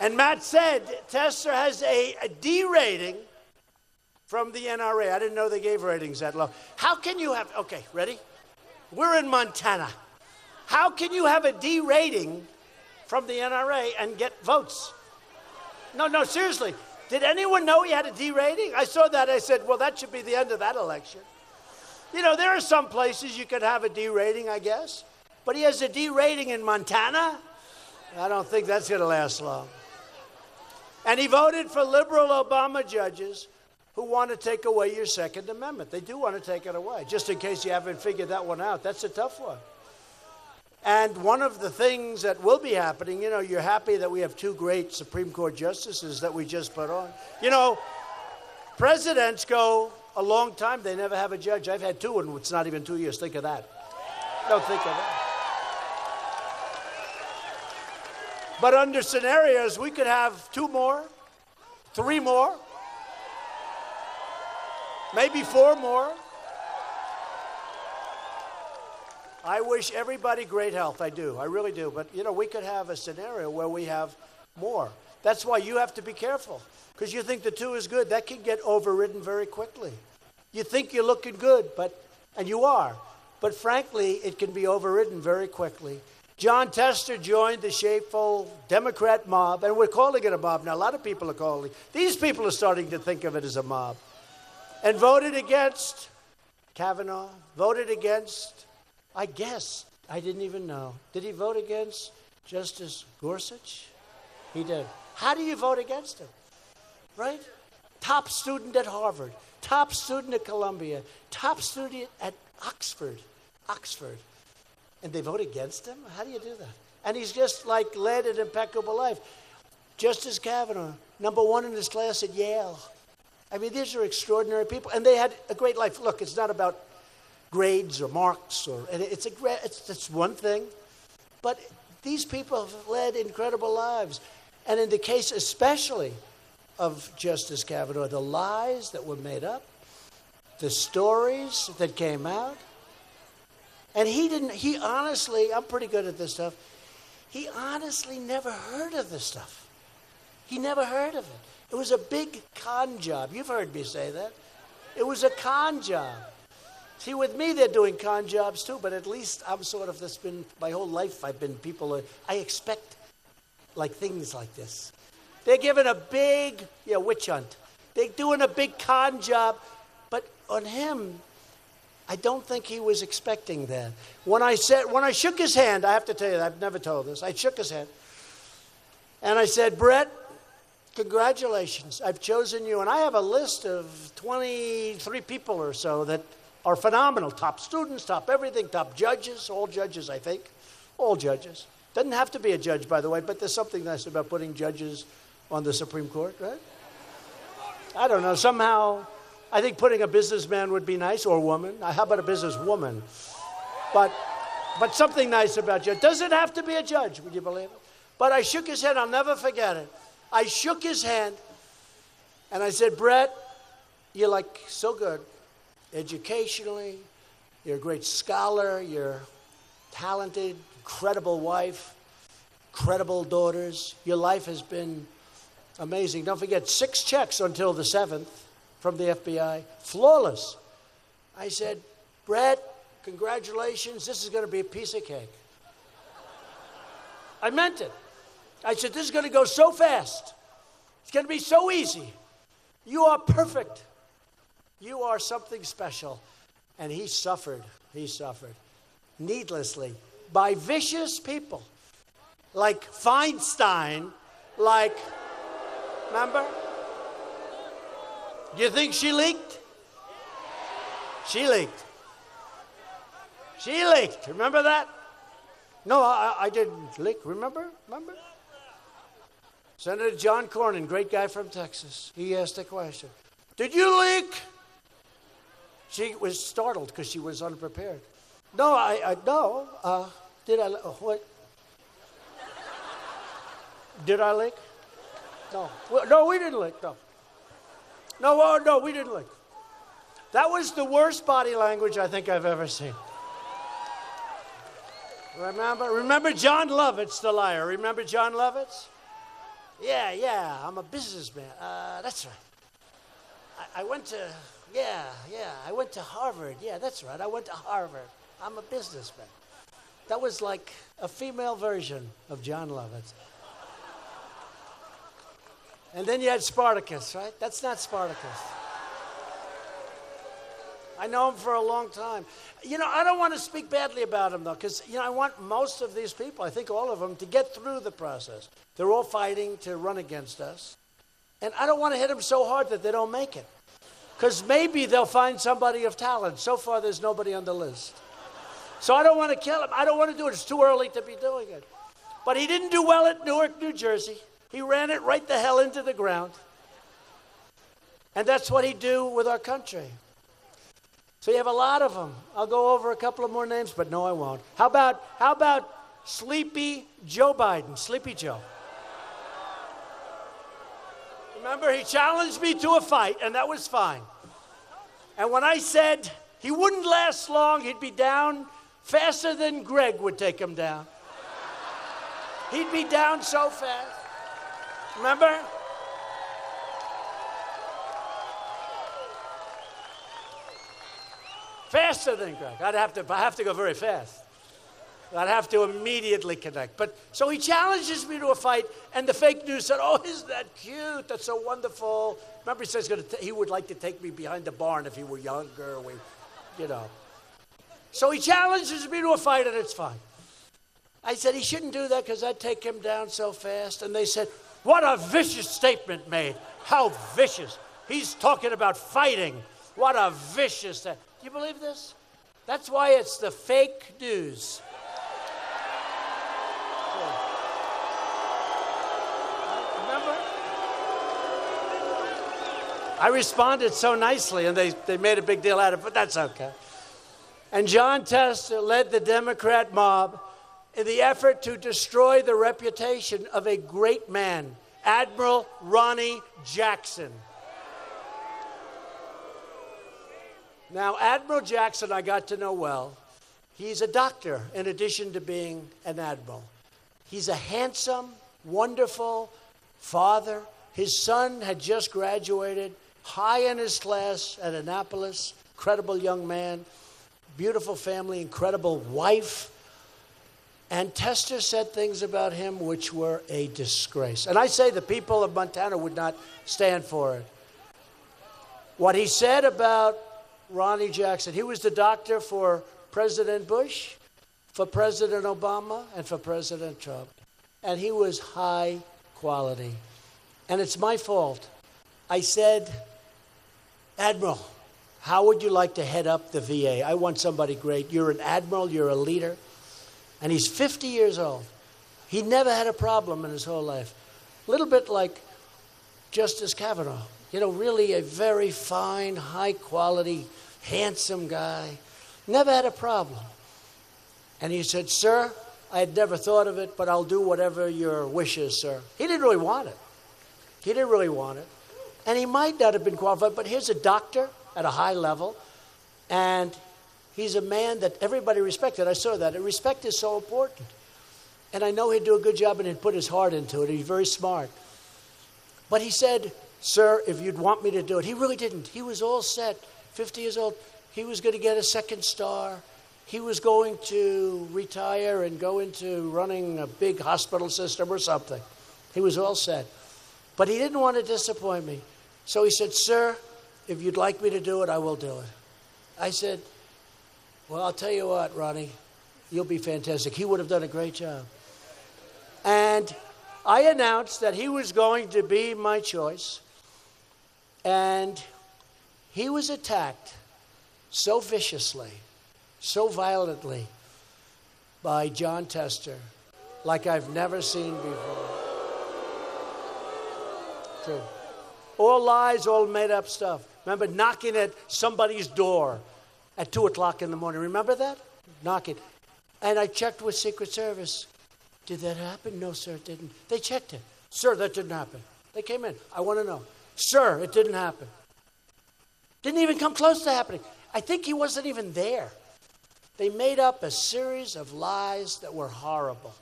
And Matt said Tester has a D rating from the NRA. I didn't know they gave ratings that low. How can you have, okay, ready? We're in Montana. How can you have a D rating from the NRA and get votes? No, seriously. Did anyone know he had a D rating? I saw that. I said, well, that should be the end of that election. You know, there are some places you could have a D rating, I guess. But he has a D rating in Montana? I don't think that's going to last long. And he voted for liberal Obama judges who want to take away your Second Amendment. They do want to take it away, just in case you haven't figured that one out. That's a tough one. And one of the things that will be happening, you know, you're happy that we have two great Supreme Court justices that we just put on. You know, presidents go a long time. They never have a judge. I've had two, and it's not even 2 years. Think of that. Don't think of that. But under scenarios, we could have 2 more, 3 more, maybe 4 more. I wish everybody great health. I do. I really do. But, you know, we could have a scenario where we have more. That's why you have to be careful. Because you think the 2 is good. That can get overridden very quickly. You think you're looking good, and you are. But frankly, it can be overridden very quickly. John Tester joined the shameful Democrat mob, and we're calling it a mob now. A lot of people are calling. These people are starting to think of it as a mob. And voted against Kavanaugh, voted against, I guess, I didn't even know. Did he vote against Justice Gorsuch? He did. How do you vote against him? Right? Top student at Harvard, top student at Columbia, top student at Oxford. And they vote against him? How do you do that? And he's just like led an impeccable life. Justice Kavanaugh, #1 in his class at Yale. I mean, these are extraordinary people, and they had a great life. Look, it's not about grades or marks, it's one thing, but these people have led incredible lives. And in the case especially of Justice Kavanaugh, the lies that were made up, the stories that came out, and he honestly, I'm pretty good at this stuff, he honestly never heard of this stuff. He never heard of it. It was a big con job. You've heard me say that. It was a con job. See, with me, they're doing con jobs too, but at least I'm sort of, that's been, my whole life I've been I expect like things like this. They're giving a big, witch hunt. They're doing a big con job, but on him, I don't think he was expecting that. When I shook his hand, I have to tell you, I've never told this, I shook his hand, and I said, Brett, congratulations, I've chosen you. And I have a list of 23 people or so that are phenomenal. Top students, top everything, top judges, all judges, I think. All judges. Doesn't have to be a judge, by the way, but there's something nice about putting judges on the Supreme Court, right? I don't know, somehow, I think putting a businessman would be nice, or woman. How about a businesswoman? But something nice about you. It doesn't have to be a judge, would you believe it? But I shook his hand, I'll never forget it. I shook his hand, and I said, Brett, you're like so good educationally. You're a great scholar. You're talented, incredible wife, incredible daughters. Your life has been amazing. Don't forget, 6 checks until the 7th from the FBI. Flawless. I said, Brett, congratulations. This is going to be a piece of cake. I meant it. I said, this is going to go so fast. It's going to be so easy. You are perfect. You are something special. And he suffered. He suffered. Needlessly. by vicious people like Feinstein, like, remember? Do you think she leaked? She leaked. She leaked. Remember that? No, I didn't leak. Remember? Senator John Cornyn, great guy from Texas. He asked a question. Did you leak? She was startled because she was unprepared. No, no. Did I? What? Did I leak? No. No, we didn't leak. No. No, we didn't leak. That was the worst body language I think I've ever seen. Remember John Lovitz, the liar. Remember John Lovitz? Yeah, I'm a businessman. That's right. I went to, I went to Harvard. Yeah, that's right. I went to Harvard. I'm a businessman. That was like a female version of John Lovitz. And then you had Spartacus, right? That's not Spartacus. I know him for a long time. You know, I don't want to speak badly about him, though, because, I want most of these people, I think all of them, to get through the process. They're all fighting to run against us. And I don't want to hit them so hard that they don't make it. Because maybe they'll find somebody of talent. So far, there's nobody on the list. So I don't want to kill him. I don't want to do it. It's too early to be doing it. But he didn't do well at Newark, New Jersey. He ran it right the hell into the ground. And that's what he'd do with our country. So you have a lot of them. I'll go over a couple of more names, but no, I won't. How about Sleepy Joe Biden? Sleepy Joe. Remember, he challenged me to a fight, and that was fine. And when I said he wouldn't last long, he'd be down faster than Greg would take him down. He'd be down so fast. Remember? Faster than Greg. I have to go very fast. I'd have to immediately connect. But so he challenges me to a fight, and the fake news said, "Oh, isn't that cute? That's so wonderful." Remember, he says he would like to take me behind the barn if he were younger. So he challenges me to a fight, and it's fine. I said he shouldn't do that because I'd take him down so fast. And they said, "What a vicious statement made! How vicious! He's talking about fighting. What a vicious thing." Do you believe this? That's why it's the fake news. Remember? I responded so nicely, and they made a big deal out of it, but that's okay. And John Tester led the Democrat mob in the effort to destroy the reputation of a great man, Admiral Ronnie Jackson. Now, Admiral Jackson I got to know well. He's a doctor in addition to being an admiral. He's a handsome, wonderful father. His son had just graduated, high in his class at Annapolis, incredible young man, beautiful family, incredible wife. And Tester said things about him which were a disgrace. And I say the people of Montana would not stand for it. What he said about Ronnie Jackson, he was the doctor for President Bush, for President Obama, and for President Trump. And he was high quality. And it's my fault. I said, "Admiral, how would you like to head up the VA? I want somebody great. You're an admiral, you're a leader." And he's 50 years old. He never had a problem in his whole life. A little bit like Justice Kavanaugh. Really a very fine, high-quality, handsome guy. Never had a problem. And he said, "Sir, I had never thought of it, but I'll do whatever your wish is, sir." He didn't really want it. And he might not have been qualified, but here's a doctor at a high level, and he's a man that everybody respected. I saw that. And respect is so important. And I know he'd do a good job and he'd put his heart into it. He's very smart. But he said, "Sir, if you'd want me to do it." He really didn't. He was all set. 50 years old. He was going to get a second star. He was going to retire and go into running a big hospital system or something. He was all set. But he didn't want to disappoint me. So he said, "Sir, if you'd like me to do it, I will do it." I said, "Well, I'll tell you what, Ronnie, You'll be fantastic. He would have done a great job. And I announced that he was going to be my choice. And he was attacked so viciously, so violently by Jon Tester like I've never seen before. True. All lies, all made up stuff. Remember knocking at somebody's door at 2 o'clock in the morning. Remember that? Knocking. And I checked with Secret Service. Did that happen? No, sir, it didn't. They checked it. Sir, that didn't happen. They came in. I want to know. Sir, it didn't happen. Didn't even come close to happening. I think he wasn't even there. They made up a series of lies that were horrible.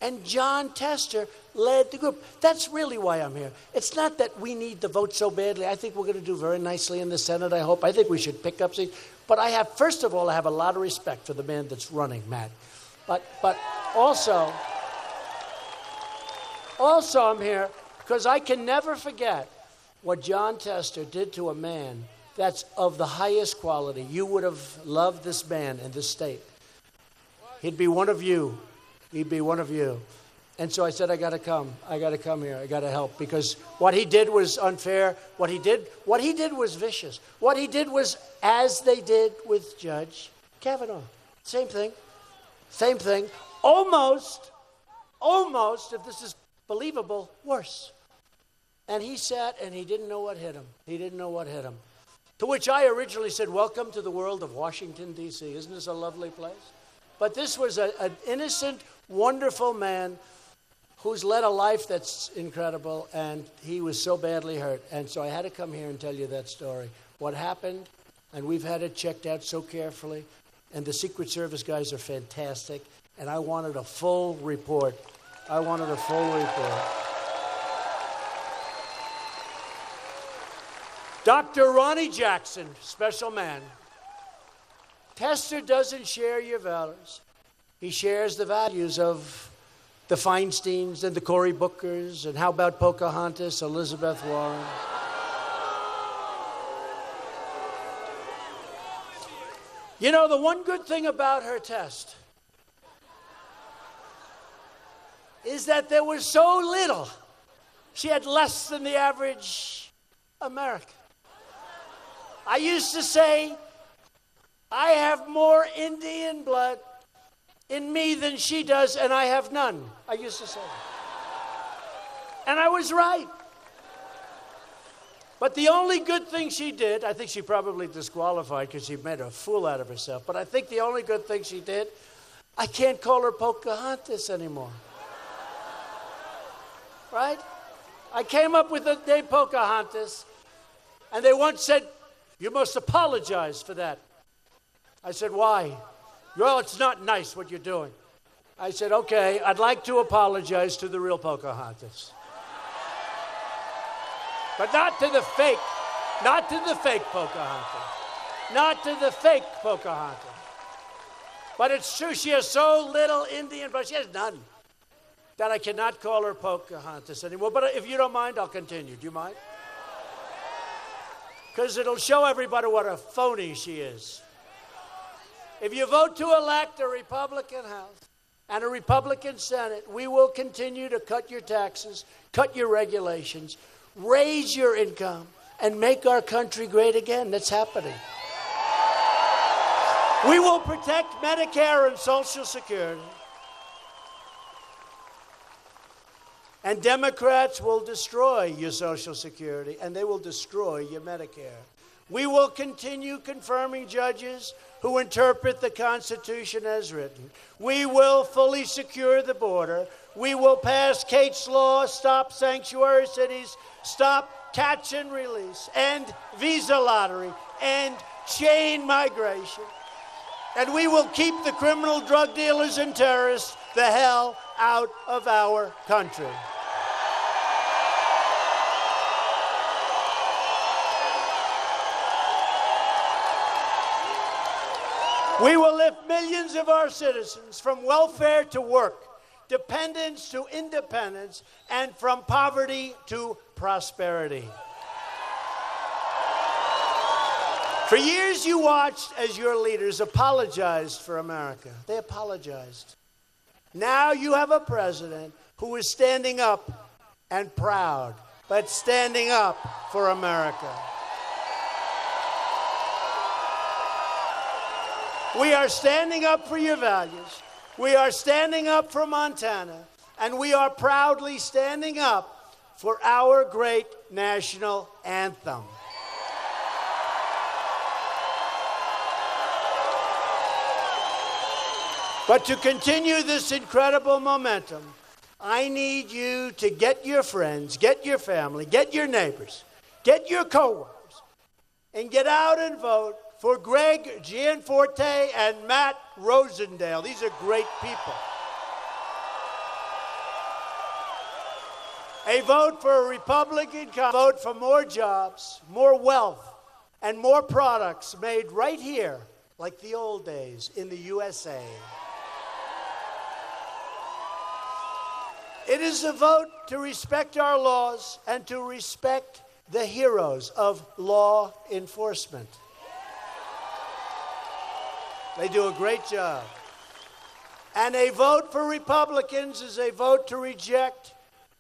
And Jon Tester led the group. That's really why I'm here. It's not that we need the vote so badly. I think we're going to do very nicely in the Senate, I hope. I think we should pick up seats. But first of all, I have a lot of respect for the man that's running, Matt. But also I'm here because I can never forget what Jon Tester did to a man that's of the highest quality. You would have loved this man in this state. He'd be one of you. He'd be one of you. And so I said, I got to come. I got to come here. I got to help because what he did was unfair. What he did was vicious. What he did was as they did with Judge Kavanaugh. Same thing. Same thing. Almost, if this is believable, worse. And he sat and he didn't know what hit him. He didn't know what hit him. To which I originally said, welcome to the world of Washington, D.C. Isn't this a lovely place? But this was an innocent, wonderful man who's led a life that's incredible, and he was so badly hurt. And so I had to come here and tell you that story. What happened, and we've had it checked out so carefully, and the Secret Service guys are fantastic, and I wanted a full report. Dr. Ronnie Jackson, special man. Tester doesn't share your values. He shares the values of the Feinsteins and the Cory Bookers, and how about Pocahontas, Elizabeth Warren? You know, the one good thing about her test is that there was so little. She had less than the average American. I used to say, I have more Indian blood in me than she does, and I have none. I used to say that. And I was right. But the only good thing she did, I think she probably disqualified because she made a fool out of herself, but I think the only good thing she did, I can't call her Pocahontas anymore. Right? I came up with the name Pocahontas, and they once said, you must apologize for that. I said, why? Well, it's not nice what you're doing. I said, okay, I'd like to apologize to the real Pocahontas. But not to the fake Pocahontas. Not to the fake Pocahontas. But it's true, she has so little Indian, but she has none, that I cannot call her Pocahontas anymore. But if you don't mind, I'll continue. Do you mind? Because it'll show everybody what a phony she is. If you vote to elect a Republican House and a Republican Senate, we will continue to cut your taxes, cut your regulations, raise your income, and make our country great again. That's happening. We will protect Medicare and Social Security. And Democrats will destroy your Social Security, and they will destroy your Medicare. We will continue confirming judges who interpret the Constitution as written. We will fully secure the border. We will pass Kate's Law, stop sanctuary cities, stop catch and release, end visa lottery, end chain migration. And we will keep the criminal drug dealers and terrorists the hell out of our country. We will lift millions of our citizens from welfare to work, dependence to independence, and from poverty to prosperity. For years you watched as your leaders apologized for America. They apologized. Now you have a president who is standing up and proud, but standing up for America. We are standing up for your values. We are standing up for Montana. And we are proudly standing up for our great national anthem. But to continue this incredible momentum, I need you to get your friends, get your family, get your neighbors, get your coworkers, and get out and vote for Greg Gianforte and Matt Rosendale. These are great people. A vote for a Republican, vote for more jobs, more wealth, and more products made right here, like the old days in the USA. It is a vote to respect our laws and to respect the heroes of law enforcement. They do a great job. And a vote for Republicans is a vote to reject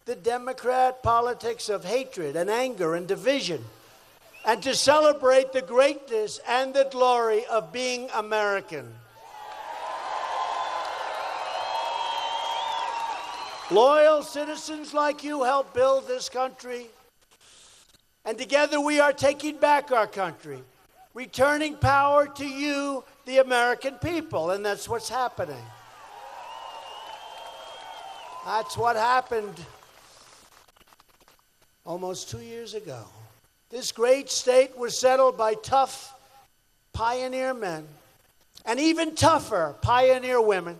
the Democrat politics of hatred and anger and division, and to celebrate the greatness and the glory of being American. Loyal citizens like you help build this country, and together we are taking back our country, returning power to you, the American people, and that's what's happening. That's what happened almost 2 years ago. This great state was settled by tough pioneer men and even tougher pioneer women.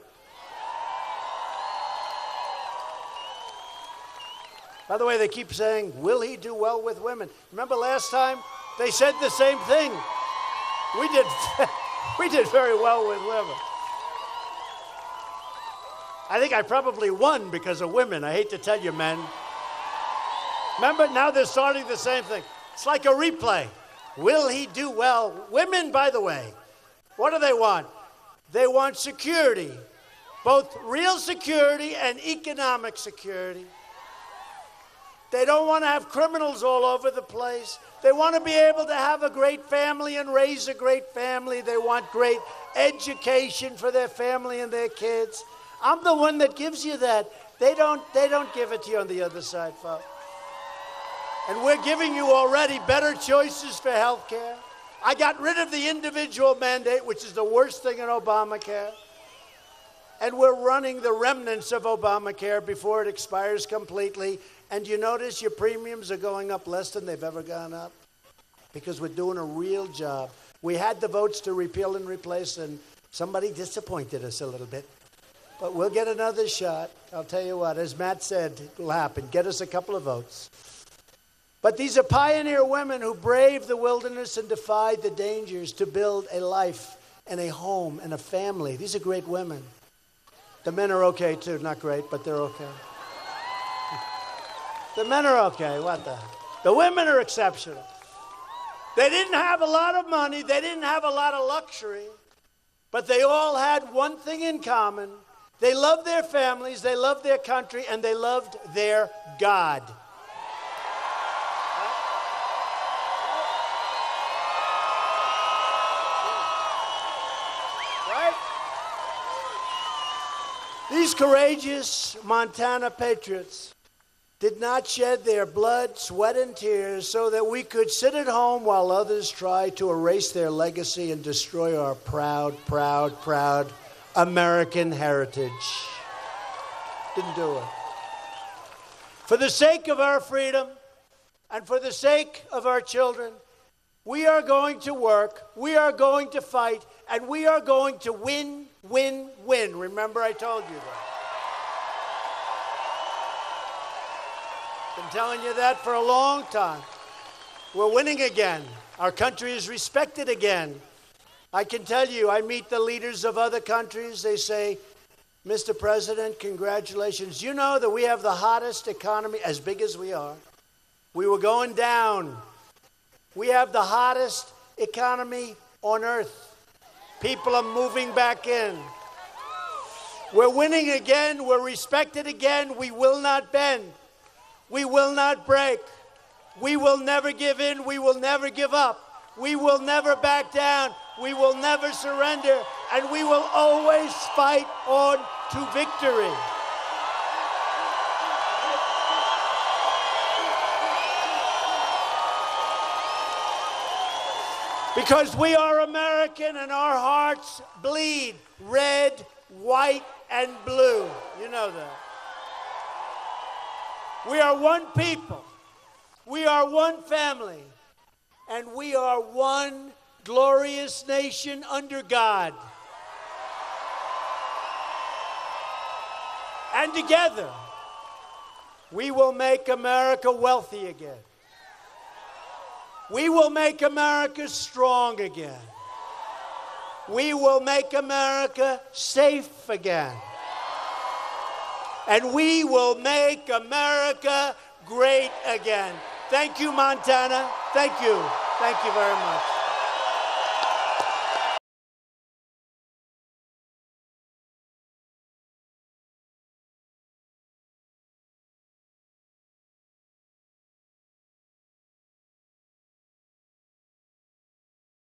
By the way, they keep saying, will he do well with women? Remember last time they said the same thing. We did very well with women. I think I probably won because of women. I hate to tell you, men. Remember, now they're starting the same thing. It's like a replay. Will he do well? Women, by the way, what do they want? They want security, both real security and economic security. They don't want to have criminals all over the place. They want to be able to have a great family and raise a great family. They want great education for their family and their kids. I'm the one that gives you that. They don't give it to you on the other side, folks. And we're giving you already better choices for health care. I got rid of the individual mandate, which is the worst thing in Obamacare. And we're running the remnants of Obamacare before it expires completely. And you notice your premiums are going up less than they've ever gone up? Because we're doing a real job. We had the votes to repeal and replace, and somebody disappointed us a little bit. But we'll get another shot. I'll tell you what, as Matt said, it will happen. Get us a couple of votes. But these are pioneer women who braved the wilderness and defied the dangers to build a life and a home and a family. These are great women. The men are okay too, not great, but they're okay. The men are okay, what the heck? The women are exceptional. They didn't have a lot of money, they didn't have a lot of luxury, but they all had one thing in common. They loved their families, they loved their country, and they loved their God. These courageous Montana patriots did not shed their blood, sweat, and tears so that we could sit at home while others tried to erase their legacy and destroy our proud, proud, proud American heritage. Didn't do it. For the sake of our freedom and for the sake of our children, we are going to work, we are going to fight, and we are going to win, win, win. Remember, I told you that. Been telling you that for a long time. We're winning again. Our country is respected again. I can tell you, I meet the leaders of other countries. They say, Mr. President, congratulations. You know that we have the hottest economy, as big as we are. We were going down. We have the hottest economy on earth. People are moving back in. We're winning again. We're respected again. We will not bend. We will not break. We will never give in. We will never give up. We will never back down. We will never surrender. And we will always fight on to victory. Because we are American and our hearts bleed red, white, and blue. You know that. We are one people. We are one family. And we are one glorious nation under God. And together, we will make America wealthy again. We will make America strong again. We will make America safe again. And we will make America great again. Thank you, Montana. Thank you. Thank you very much.